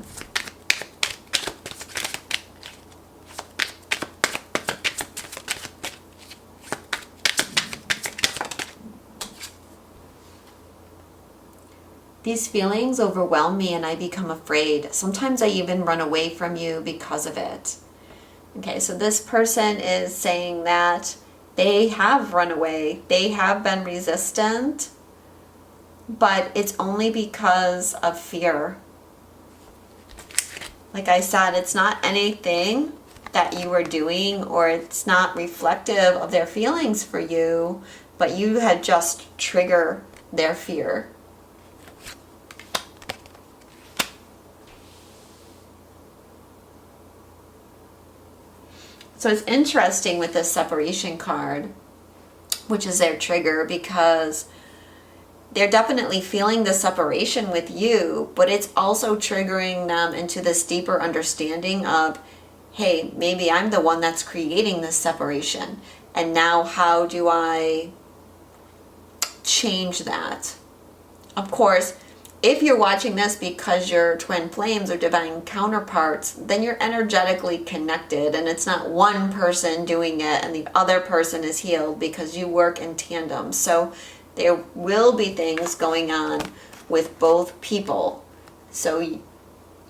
These feelings overwhelm me and I become afraid. Sometimes I even run away from you because of it. Okay, so this person is saying that they have run away. They have been resistant, but it's only because of fear. Like I said, it's not anything that you are doing, or it's not reflective of their feelings for you, but you had just triggered their fear. So it's interesting with this separation card, which is their trigger, because they're definitely feeling the separation with you, but it's also triggering them into this deeper understanding of, hey, maybe I'm the one that's creating this separation. And now how do I change that? Of course, if you're watching this because you're twin flames or divine counterparts, then you're energetically connected, and it's not one person doing it and the other person is healed, because you work in tandem. So there will be things going on with both people. So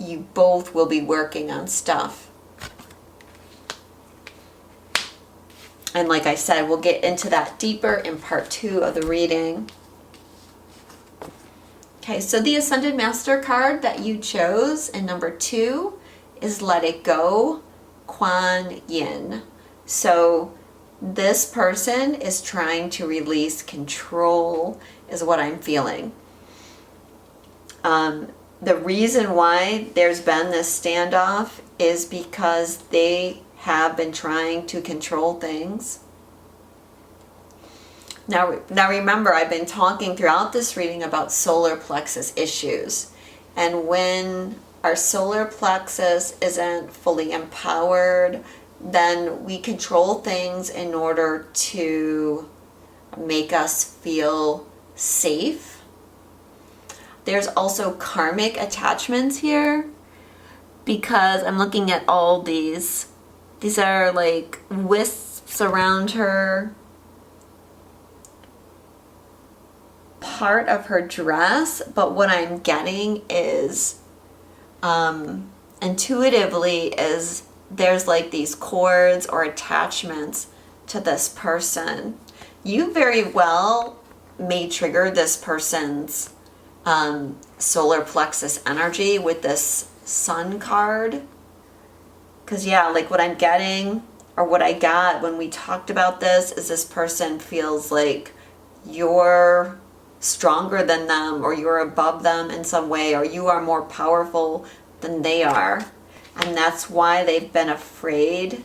you both will be working on stuff. And like I said, we'll get into that deeper in part 2 of the reading. Okay, so the Ascended Master card that you chose in number 2 is Let It Go, Kuan Yin. So this person is trying to release control, is what I'm feeling. The reason why there's been this standoff is because they have been trying to control things. Now remember, I've been talking throughout this reading about solar plexus issues. And when our solar plexus isn't fully empowered, then we control things in order to make us feel safe. There's also karmic attachments here, because I'm looking at all these. These are like wisps around her. Part of her dress, but what I'm getting is intuitively is there's like these cords or attachments to this person. You very well may trigger this person's solar plexus energy with this Sun card. Because yeah, like what I'm getting, or what I got when we talked about this person feels like you're stronger than them, or you're above them in some way, or you are more powerful than they are. And that's why they've been afraid.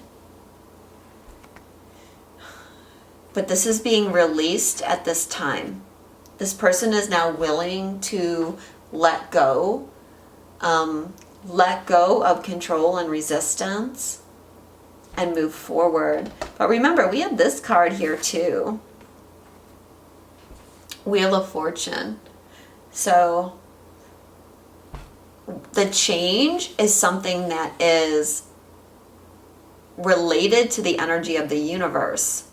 But this is being released at this time. This person is now willing to let go of control and resistance and move forward. But remember, we have this card here too. Wheel of Fortune. So the change is something that is related to the energy of the universe,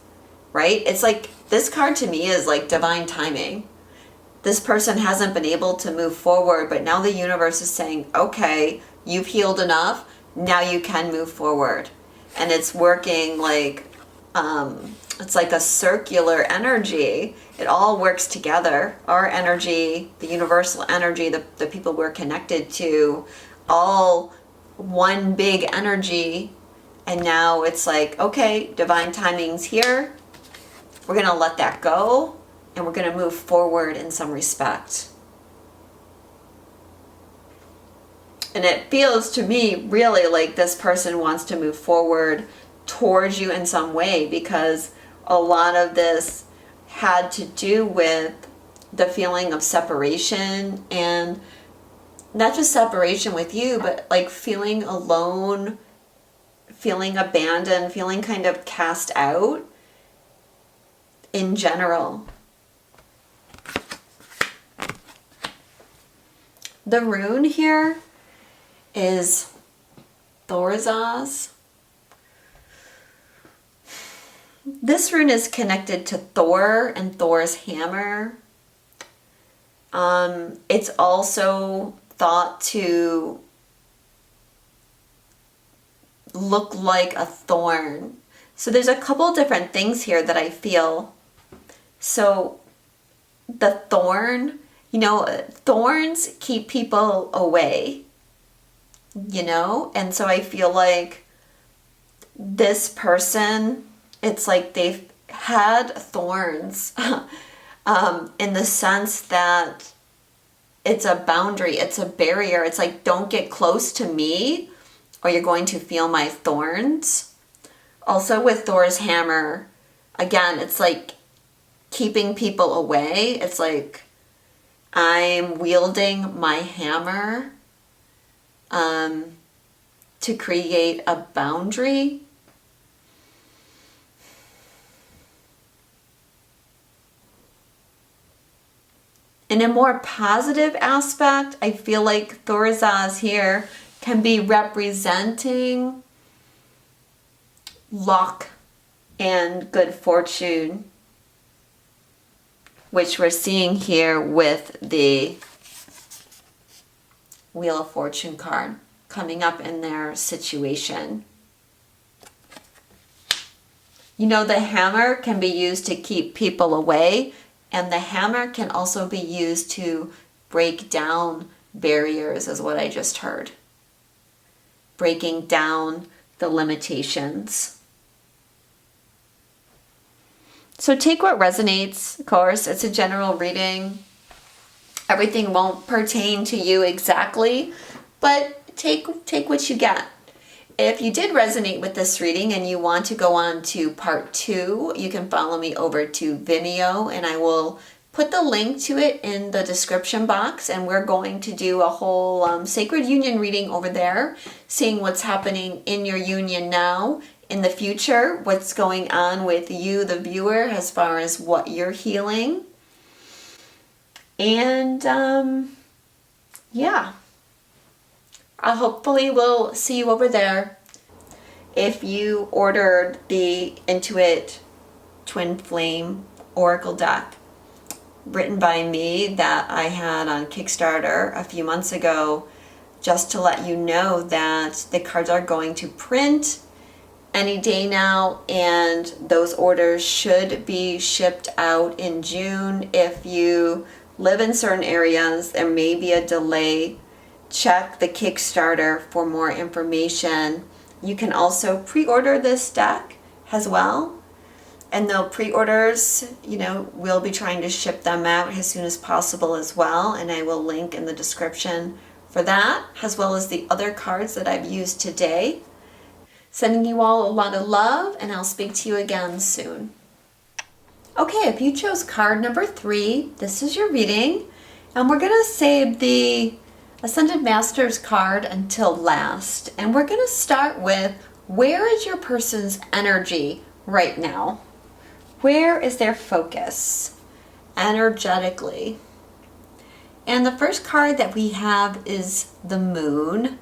right? It's like, this card to me is like divine timing. This person hasn't been able to move forward, but now the universe is saying, okay, you've healed enough, now you can move forward. And it's working like, it's like a circular energy. It all works together. Our energy, the universal energy, the people we're connected to, all one big energy. And now it's like, okay, divine timing's here. We're going to let that go. And we're going to move forward in some respect. And it feels to me really like this person wants to move forward towards you in some way, because a lot of this had to do with the feeling of separation, and not just separation with you, but like feeling alone, feeling abandoned, feeling kind of cast out in general. The rune here is Thorazaz. This rune is connected to Thor and Thor's hammer. It's also thought to look like a thorn. So there's a couple different things here that I feel. So the thorn, you know, thorns keep people away, you know? And so I feel like this person, it's like they've had thorns in the sense that it's a boundary, it's a barrier. It's like, don't get close to me or you're going to feel my thorns. Also with Thor's hammer, again, it's like keeping people away. It's like, I'm wielding my hammer to create a boundary. In a more positive aspect, I feel like Thorazaz here can be representing luck and good fortune, which we're seeing here with the Wheel of Fortune card coming up in their situation. You know, the hammer can be used to keep people away, and the hammer can also be used to break down barriers, is what I just heard. Breaking down the limitations. So take what resonates, of course. It's a general reading. Everything won't pertain to you exactly, but take what you get. If you did resonate with this reading and you want to go on to part 2, you can follow me over to Vimeo, and I will put the link to it in the description box, and we're going to do a whole sacred union reading over there, seeing what's happening in your union now, in the future, what's going on with you, the viewer, as far as what you're healing. And yeah, I hopefully will see you over there. If you ordered the Intuit Twin Flame Oracle deck written by me that I had on Kickstarter a few months ago, just to let you know that the cards are going to print any day now, and those orders should be shipped out in June. If you live in certain areas, there may be a delay check the Kickstarter for more information. You can also pre-order this deck as well. And the pre-orders, we'll be trying to ship them out as soon as possible as well. And I will link in the description for that, as well as the other cards that I've used today. Sending you all a lot of love, and I'll speak to you again soon. Okay, if you chose card number 3, this is your reading. And we're going to save the Ascended Masters card until last. And we're going to start with, where is your person's energy right now? Where is their focus energetically? And the first card that we have is the Moon.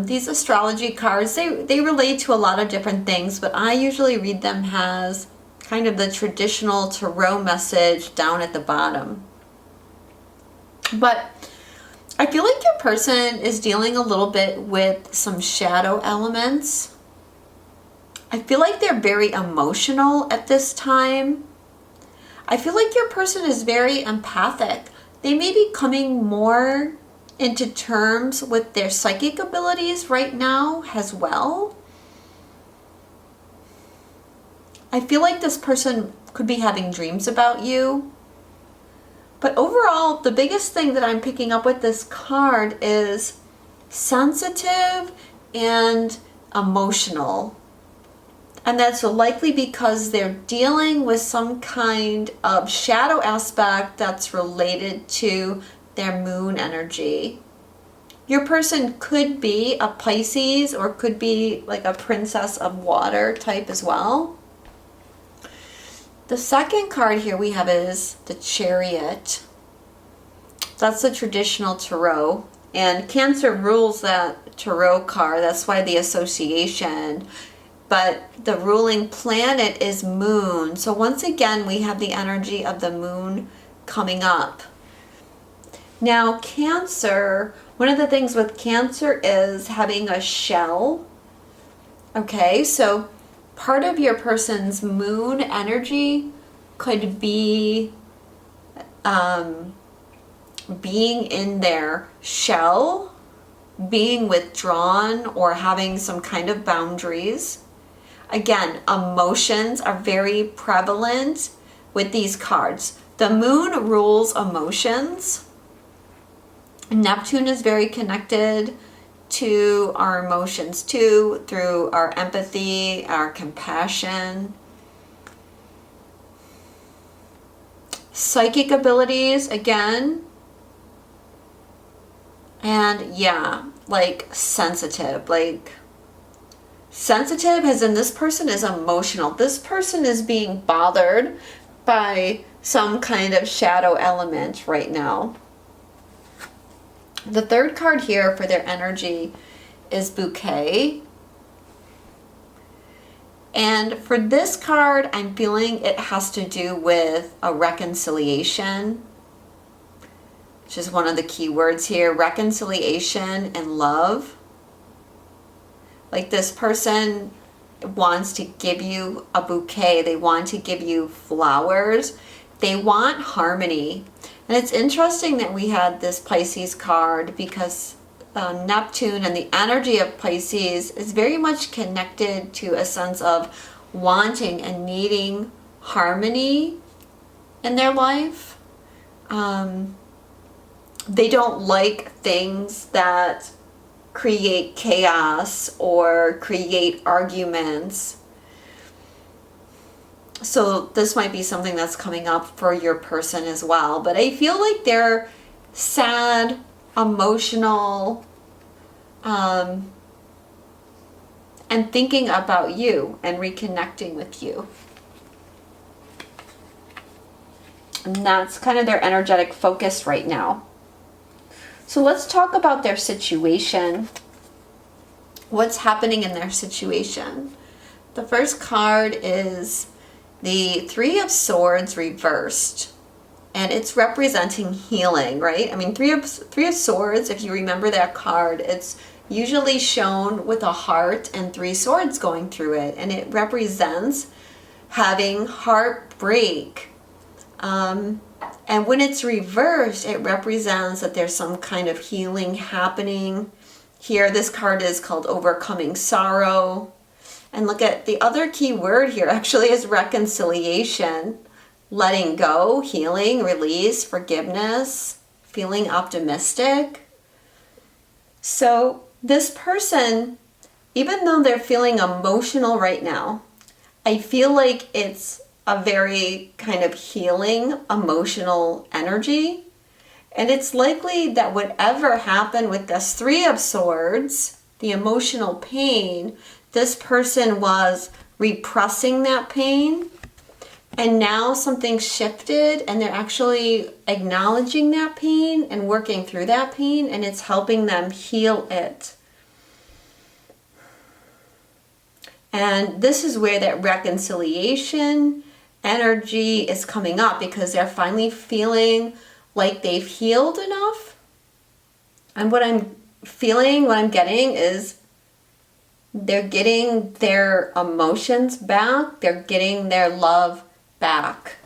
These astrology cards, they relate to a lot of different things, but I usually read them as kind of the traditional tarot message down at the bottom. But I feel like your person is dealing a little bit with some shadow elements. I feel like they're very emotional at this time. I feel like your person is very empathic. They may be coming more into terms with their psychic abilities right now as well. I feel like this person could be having dreams about you. But overall, the biggest thing that I'm picking up with this card is sensitive and emotional. And that's likely because they're dealing with some kind of shadow aspect that's related to their moon energy. Your person could be a Pisces or could be like a Princess of Water type as well. The second card here we have is the Chariot. That's the traditional tarot. And Cancer rules that tarot card. That's why the association. But the ruling planet is Moon. So once again, we have the energy of the Moon coming up. Now, Cancer, one of the things with Cancer is having a shell. Okay, so part of your person's Moon energy could be being in their shell, being withdrawn, or having some kind of boundaries. Again, emotions are very prevalent with these cards. The Moon rules emotions. Neptune is very connected to our emotions too, through our empathy, our compassion. Psychic abilities, again. And yeah, like sensitive, as in this person is emotional. This person is being bothered by some kind of shadow element right now. The third card here for their energy is Bouquet. And for this card, I'm feeling it has to do with a reconciliation, which is one of the key words here, reconciliation and love. Like this person wants to give you a bouquet. They want to give you flowers. They want harmony. And it's interesting that we had this Pisces card because Neptune and the energy of Pisces is very much connected to a sense of wanting and needing harmony in their life. They don't like things that create chaos or create arguments. So this might be something that's coming up for your person as well. But I feel like they're sad, emotional, and thinking about you and reconnecting with you. And that's kind of their energetic focus right now. So let's talk about their situation. What's happening in their situation? The first card is the Three of Swords reversed. And it's representing healing, right? I mean, Three of Swords, if you remember that card, it's usually shown with a heart and three swords going through it. And it represents having heartbreak, And when it's reversed, it represents that there's some kind of healing happening. Here, this card is called Overcoming Sorrow. And look at the other key word here actually is reconciliation. Letting go, healing, release, forgiveness, feeling optimistic. So this person, even though they're feeling emotional right now, I feel like it's a very kind of healing, emotional energy. And it's likely that whatever happened with this Three of Swords, the emotional pain, this person was repressing that pain. And now something shifted and they're actually acknowledging that pain and working through that pain, and it's helping them heal it. And this is where that reconciliation energy is coming up, because they're finally feeling like they've healed enough. And what I'm feeling, what I'm getting is they're getting their emotions back. They're getting their love back.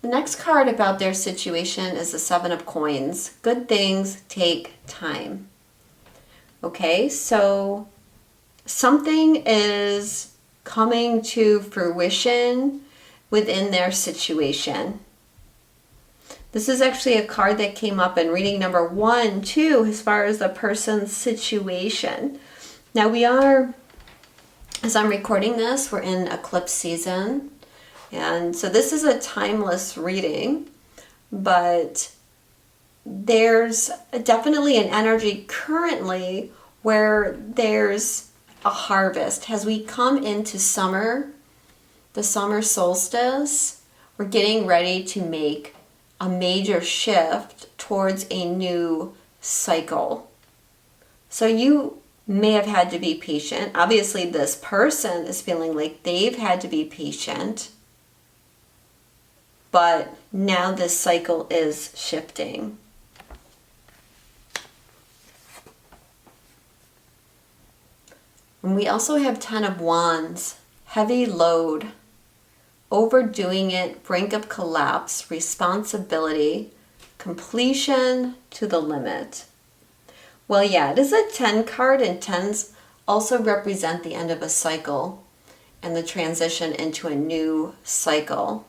The next card about their situation is the Seven of Coins. Good things take time. Okay, so something is coming to fruition within their situation. This is actually a card that came up in reading number 1, too, as far as the person's situation. Now we are, as I'm recording this, we're in eclipse season. And so this is a timeless reading, but there's definitely an energy currently where there's a harvest. As we come into summer, the summer solstice, we're getting ready to make a major shift towards a new cycle. So you may have had to be patient. Obviously, this person is feeling like they've had to be patient, but now this cycle is shifting. And we also have 10 of Wands, heavy load, overdoing it, brink of collapse, responsibility, completion to the limit. Well, yeah, it is a 10 card, and 10s also represent the end of a cycle and the transition into a new cycle.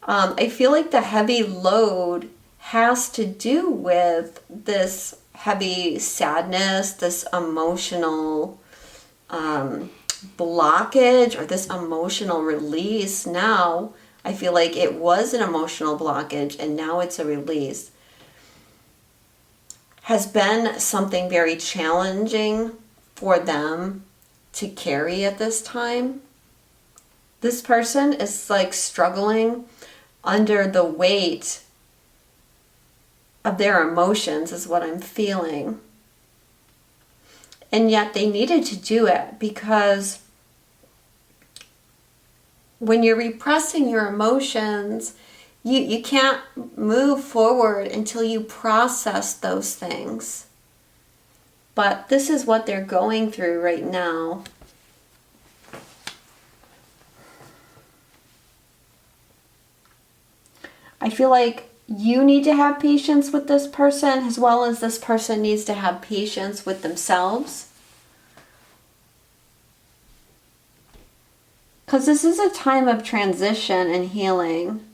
I feel like the heavy load has to do with this heavy sadness, this emotional blockage, or this emotional release. Now I feel like it was an emotional blockage and now it's a release. Has been something very challenging for them to carry at this time. This person is like struggling under the weight of their emotions, is what I'm feeling. And yet they needed to do it, because when you're repressing your emotions, you can't move forward until you process those things. But this is what they're going through right now. I feel like you need to have patience with this person, as well as this person needs to have patience with themselves. Because this is a time of transition and healing.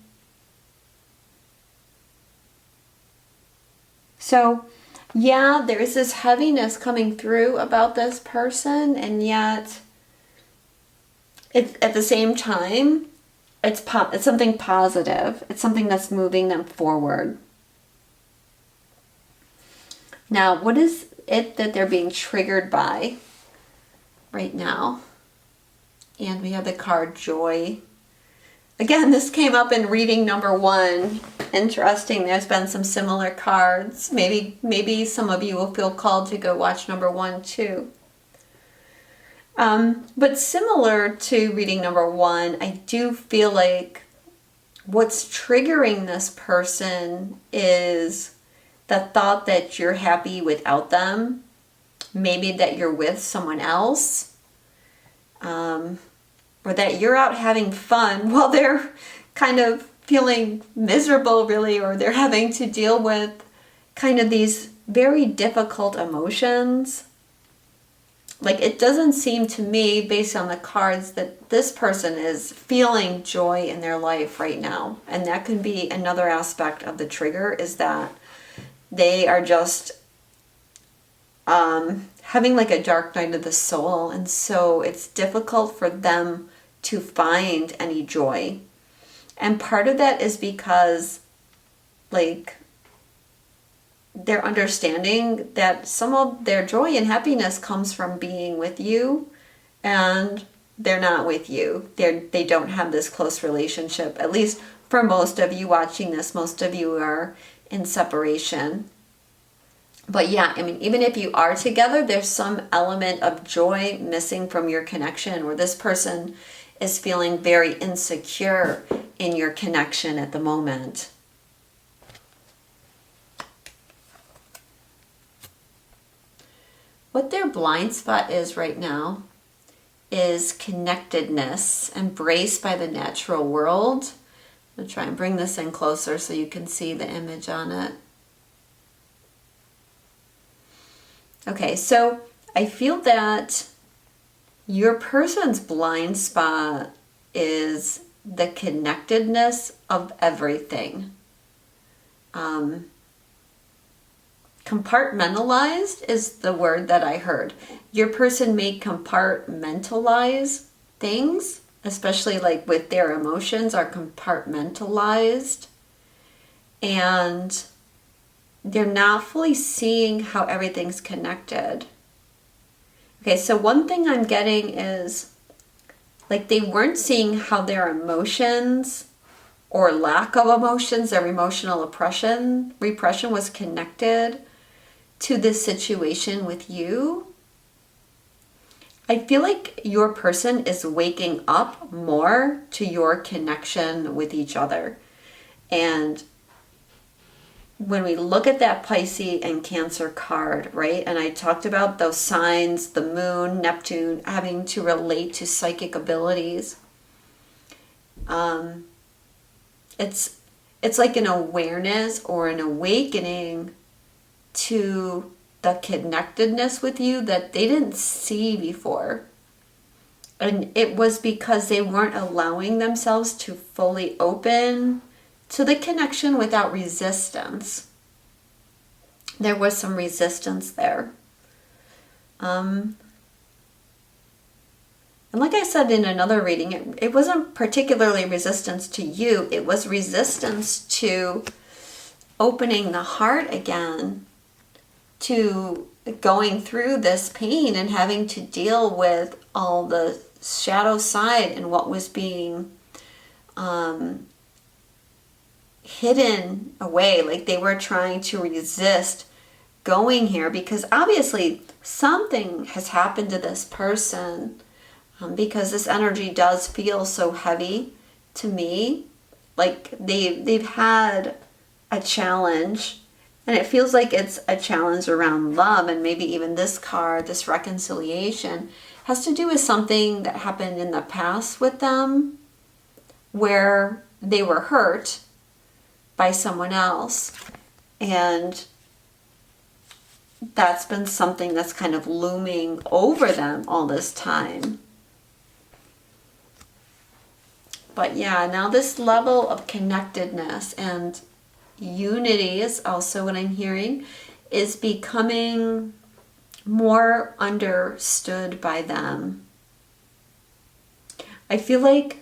So, yeah, there's this heaviness coming through about this person, and yet at the same time, it's something positive. It's something that's moving them forward. Now, what is it that they're being triggered by right now? And we have the card Joy. Again, this came up in reading number 1. Interesting, there's been some similar cards. Maybe some of you will feel called to go watch number 1 too. But similar to reading number 1, I do feel like what's triggering this person is the thought that you're happy without them. Maybe that you're with someone else. or that you're out having fun while they're kind of feeling miserable, really, or they're having to deal with kind of these very difficult emotions. Like, it doesn't seem to me, based on the cards, that this person is feeling joy in their life right now. And that could be another aspect of the trigger, is that they are just having like a dark night of the soul. And so it's difficult for them to find any joy. And part of that is because, like, they're understanding that some of their joy and happiness comes from being with you, and they're not with you. They don't have this close relationship. At least for most of you watching this, most of you are in separation. But yeah, I mean, even if you are together, there's some element of joy missing from your connection, where this person is feeling very insecure in your connection at the moment. What their blind spot is right now is connectedness, embraced by the natural world. I'll try and bring this in closer so you can see the image on it. Okay, so I feel that your person's blind spot is the connectedness of everything. Compartmentalized is the word that I heard. Your person may compartmentalize things, especially like with their emotions are compartmentalized, and they're not fully seeing how everything's connected. Okay, so one thing I'm getting is like they weren't seeing how their emotions or lack of emotions, their emotional repression was connected to this situation with you. I feel like your person is waking up more to your connection with each other. And when we look at that Pisces and Cancer card, right? And I talked about those signs, the moon, Neptune, having to relate to psychic abilities. It's like an awareness or an awakening to the connectedness with you that they didn't see before. And it was because they weren't allowing themselves to fully open to the connection without resistance. There was some resistance there. And like I said in another reading, it wasn't particularly resistance to you. It was resistance to opening the heart again, to going through this pain and having to deal with all the shadow side and what was being hidden away. Like they were trying to resist going here because obviously something has happened to this person, because this energy does feel so heavy to me. Like they've had a challenge, and it feels like it's a challenge around love, and maybe even this card, this reconciliation, has to do with something that happened in the past with them where they were hurt by someone else, and that's been something that's kind of looming over them all this time. But yeah, now this level of connectedness and unity is also what I'm hearing, is becoming more understood by them. I feel like,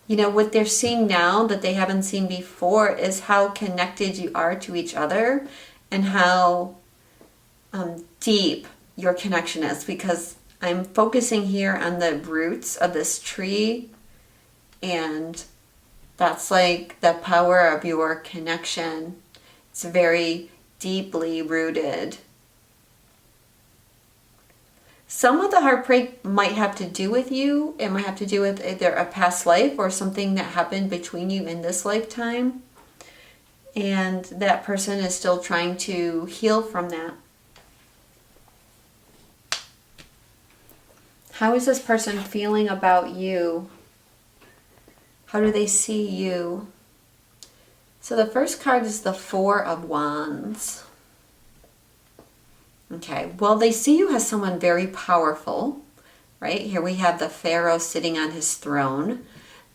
what they're seeing now that they haven't seen before is how connected you are to each other and how deep your connection is, because I'm focusing here on the roots of this tree, and that's like the power of your connection. It's very deeply rooted. Some of the heartbreak might have to do with you. It might have to do with either a past life or something that happened between you in this lifetime. And that person is still trying to heal from that. How is this person feeling about you? How do they see you? So the first card is the Four of Wands. Okay, well, they see you as someone very powerful, right? Here we have the Pharaoh sitting on his throne.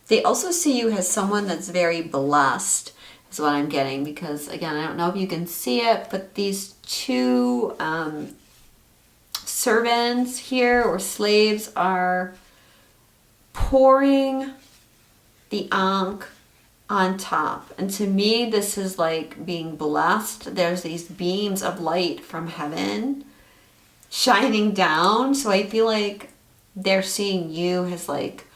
They also see you as someone that's very blessed, is what I'm getting, because, again, I don't know if you can see it, but these two servants here or slaves are pouring the Ankh on top. And to me, this is like being blessed. There's these beams of light from heaven shining down. So I feel like they're seeing you as like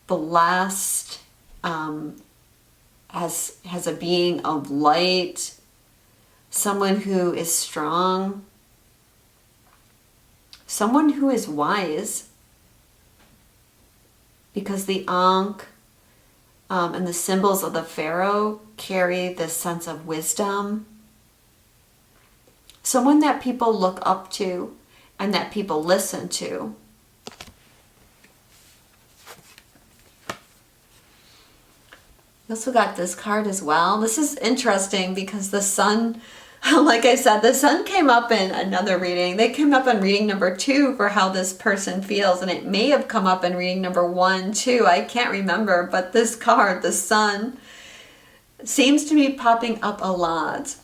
blessed, as a being of light, someone who is strong, someone who is wise, because the Ankh and the symbols of the Pharaoh carry this sense of wisdom. Someone that people look up to and that people listen to. You also got this card as well. This is interesting because the sun, like I said, the sun came up in another reading. They came up in reading number 2 for how this person feels, and it may have come up in reading number 1 too. I can't remember, but this card, the sun, seems to be popping up a lot.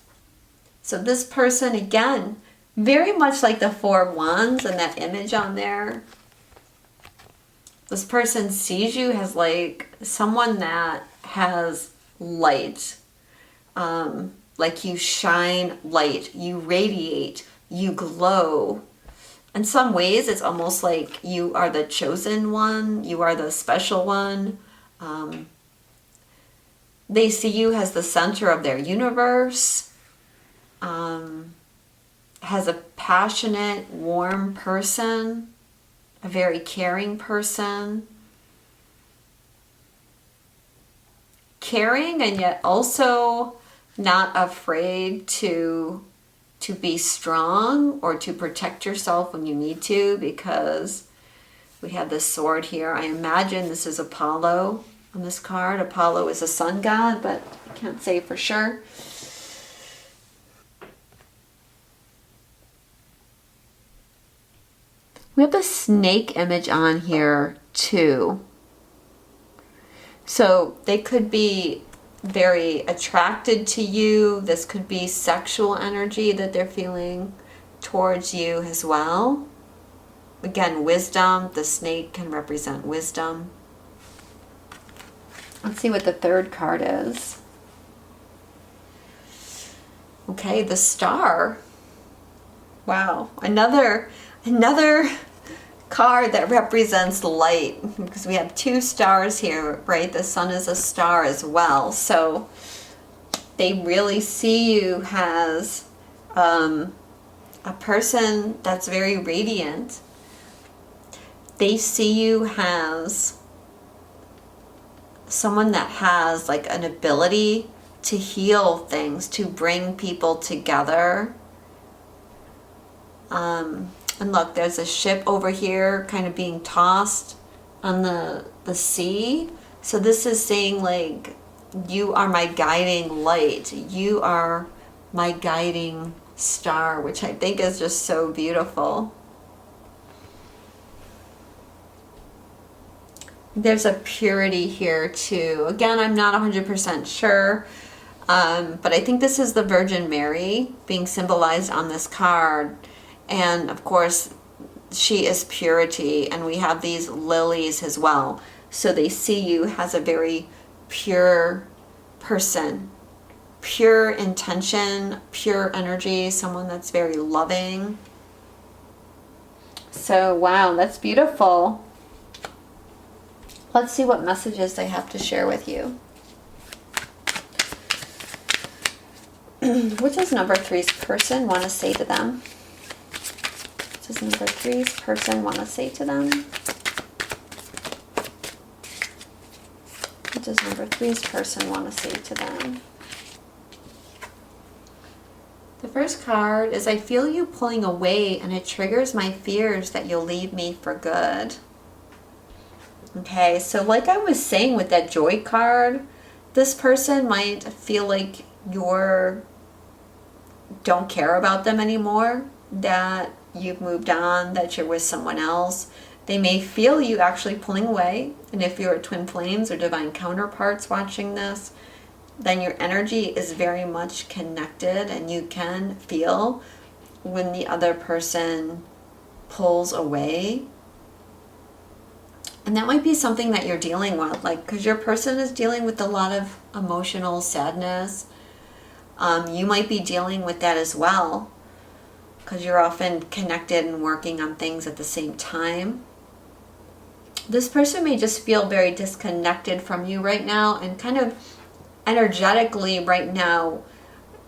So this person, again, very much like the Four of Wands and that image on there. This person sees you as like someone that has light. Like you shine light, you radiate, you glow. In some ways, it's almost like you are the chosen one, you are the special one. They see you as the center of their universe, as a passionate, warm person, a very caring person. Caring and yet also not afraid to be strong or to protect yourself when you need to, because we have this sword here. I imagine this is Apollo on this card. Apollo is a sun god, but I can't say for sure. We have the snake image on here too. So they could be very attracted to you. This could be sexual energy that they're feeling towards you as well. Again, wisdom. The snake can represent wisdom. Let's see what the third card is. Okay, the star. Wow, another card that represents light, because we have 2 stars here, right? The sun is a star as well. So they really see you as a person that's very radiant. They see you as someone that has like an ability to heal things, to bring people together. And look, there's a ship over here kind of being tossed on the sea. So this is saying like, you are my guiding light. You are my guiding star, which I think is just so beautiful. There's a purity here too. Again, I'm not 100% sure. But I think this is the Virgin Mary being symbolized on this card. And of course, she is purity, and we have these lilies as well. So they see you as a very pure person, pure intention, pure energy, someone that's very loving. So wow, that's beautiful. Let's see what messages they have to share with you. What does number 3's person want to say to them? Does number 3's person want to say to them? What does number 3's person want to say to them? The first card is, I feel you pulling away and it triggers my fears that you'll leave me for good. Okay, so like I was saying with that joy card, this person might feel like you're don't care about them anymore, that you've moved on, that you're with someone else. They may feel you actually pulling away. And if you're twin flames or divine counterparts watching this, then your energy is very much connected, and you can feel when the other person pulls away. And that might be something that you're dealing with, like, because your person is dealing with a lot of emotional sadness. You might be dealing with that as well, because you're often connected and working on things at the same time. This person may just feel very disconnected from you right now, and kind of energetically right now,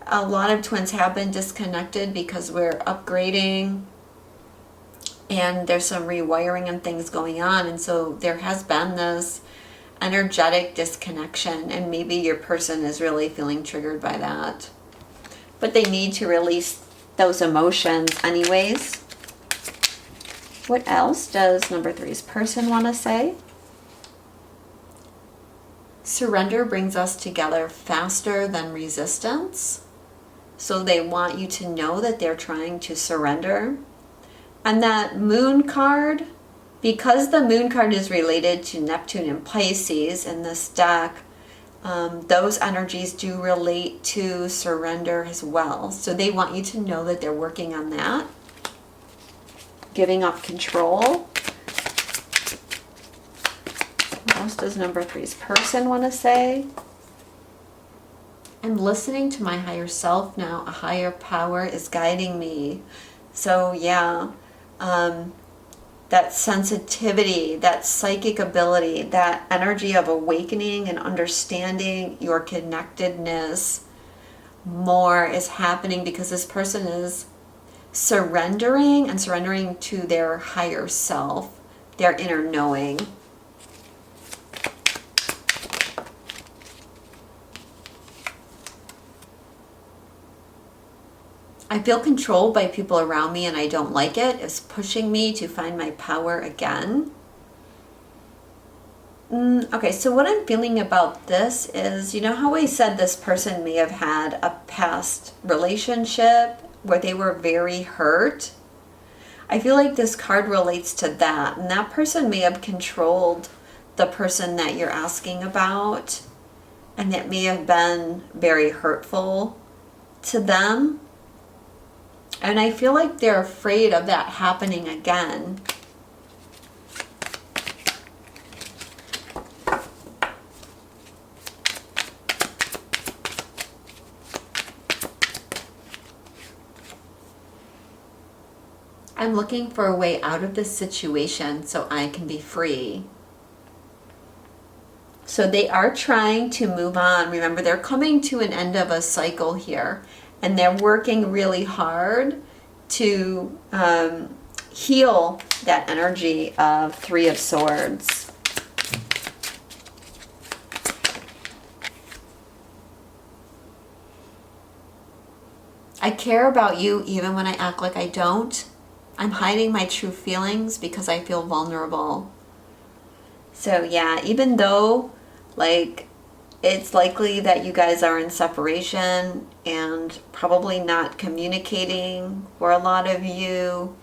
a lot of twins have been disconnected because we're upgrading and there's some rewiring and things going on. And so there has been this energetic disconnection, and maybe your person is really feeling triggered by that. But they need to release those emotions anyways. What else does number 3's person want to say? Surrender brings us together faster than resistance. So they want you to know that they're trying to surrender. And that moon card, because the moon card is related to Neptune and Pisces in this deck, those energies do relate to surrender as well. So they want you to know that they're working on that. Giving up control. What else does number 3's person want to say? I'm listening to my higher self now. A higher power is guiding me. So yeah, that sensitivity, that psychic ability, that energy of awakening and understanding your connectedness more is happening because this person is surrendering and surrendering to their higher self, their inner knowing. I feel controlled by people around me and I don't like it. It's pushing me to find my power again. Okay, so what I'm feeling about this is, you know how I said this person may have had a past relationship where they were very hurt? I feel like this card relates to that. And that person may have controlled the person that you're asking about. And it may have been very hurtful to them. And I feel like they're afraid of that happening again. I'm looking for a way out of this situation so I can be free. So they are trying to move on. Remember, they're coming to an end of a cycle here. And they're working really hard to heal that energy of 3 of Swords. I care about you even when I act like I don't. I'm hiding my true feelings because I feel vulnerable. So yeah, even though like it's likely that you guys are in separation and probably not communicating for a lot of you,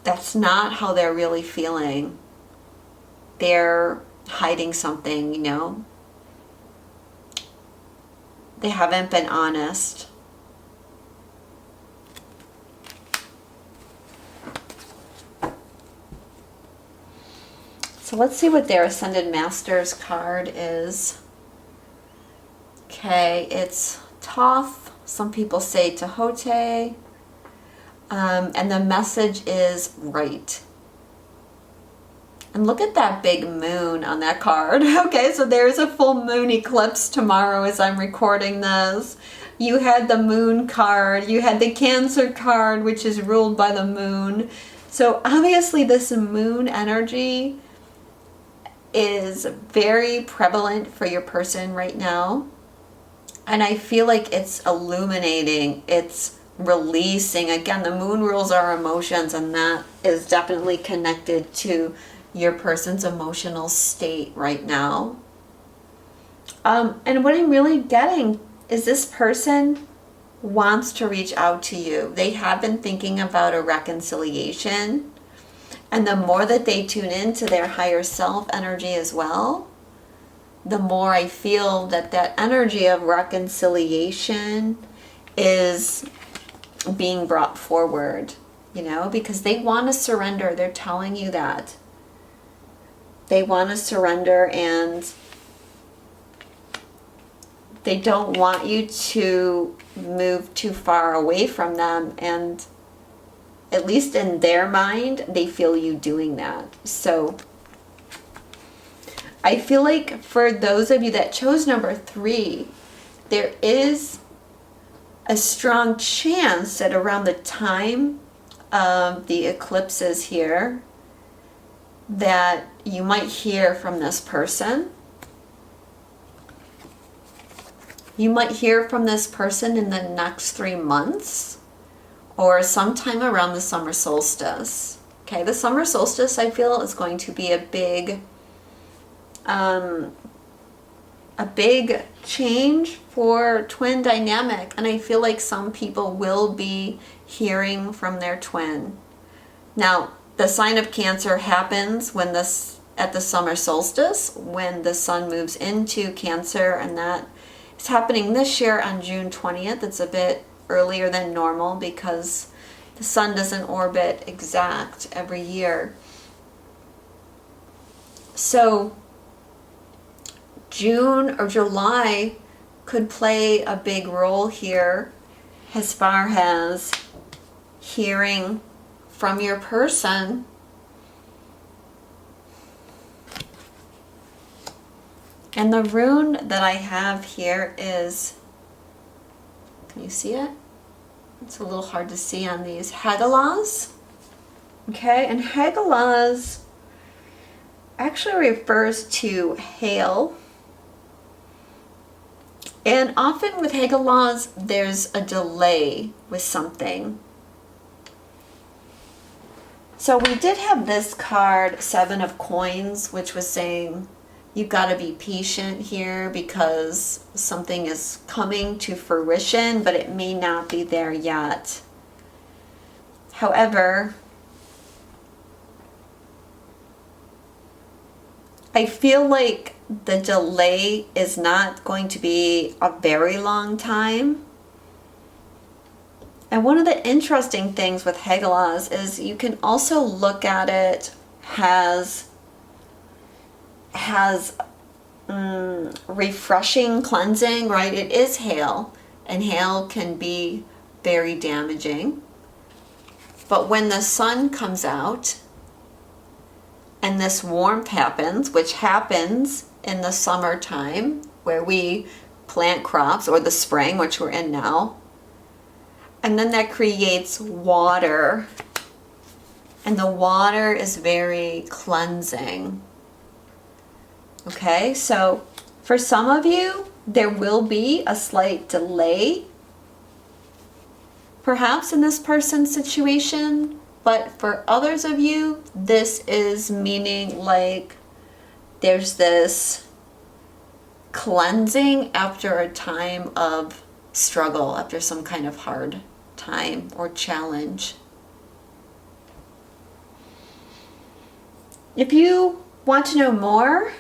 that's not how they're really feeling. They're hiding something, you know. They haven't been honest. So let's see what their Ascended Masters card is. Okay, it's Thoth. Some people say Tehote. And the message is right. And look at that big moon on that card. Okay, so there's a full moon eclipse tomorrow as I'm recording this. You had the moon card. You had the Cancer card, which is ruled by the moon. So obviously this moon energy is very prevalent for your person right now. And I feel like it's illuminating, it's releasing. Again, the moon rules our emotions, and that is definitely connected to your person's emotional state right now. And what I'm really getting is this person wants to reach out to you. They have been thinking about a reconciliation. And the more that they tune into their higher self energy as well, the more I feel that that energy of reconciliation is being brought forward, because they want to surrender. They're telling you that. They want to surrender, and they don't want you to move too far away from them, and at least in their mind, they feel you doing that. So I feel like for those of you that chose number 3, there is a strong chance that around the time of the eclipses here, that you might hear from this person. You might hear from this person in the next 3 months or sometime around the summer solstice. Okay, the summer solstice, I feel, is going to be a big change for twin dynamic, and I feel like some people will be hearing from their twin. Now, the sign of Cancer happens at the summer solstice, when the sun moves into Cancer, and that is happening this year on June 20th. It's a bit earlier than normal because the sun doesn't orbit exact every year. So June or July could play a big role here as far as hearing from your person. And the rune that I have here is, can you see it? It's a little hard to see on these. Hagalaz. Okay, and Hagalaz actually refers to hail. And often with Hagalaz, there's a delay with something. So we did have this card, 7 of Coins, which was saying you got to be patient here because something is coming to fruition, but it may not be there yet. However, I feel like the delay is not going to be a very long time. And one of the interesting things with Hagalaz is you can also look at it as refreshing, cleansing, right? It is hail, and hail can be very damaging. But when the sun comes out and this warmth happens, which happens in the summertime where we plant crops, or the spring, which we're in now, and then that creates water, and the water is very cleansing. Okay, so for some of you, there will be a slight delay, perhaps in this person's situation, but for others of you, this is meaning like there's this cleansing after a time of struggle, after some kind of hard time or challenge. If you want to know more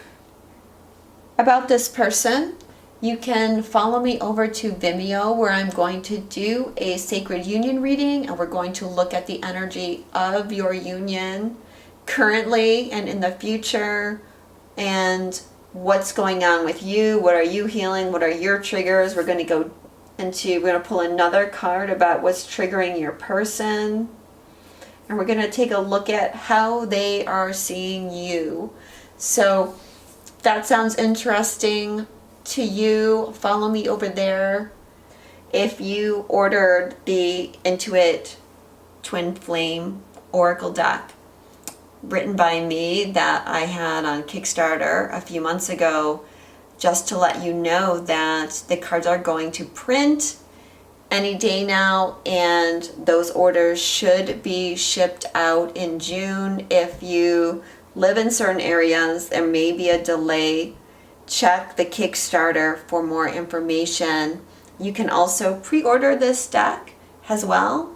about this person, you can follow me over to Vimeo, where I'm going to do a sacred union reading, and we're going to look at the energy of your union currently and in the future, and what's going on with you. What are you healing? What are your triggers? We're going to pull another card about what's triggering your person, and we're going to take a look at how they are seeing you. So if that sounds interesting to you, follow me over there. If you ordered the Intuit Twin Flame Oracle deck written by me that I had on Kickstarter a few months ago, just to let you know that the cards are going to print any day now, and those orders should be shipped out in June. If you live in certain areas, there may be a delay. Check the Kickstarter for more information. You can also pre-order this deck as well.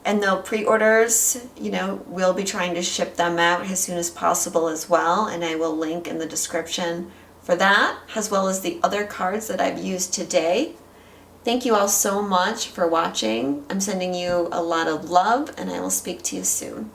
And the pre-orders, we'll be trying to ship them out as soon as possible as well. And I will link in the description for that, as well as the other cards that I've used today. Thank you all so much for watching. I'm sending you a lot of love, and I will speak to you soon.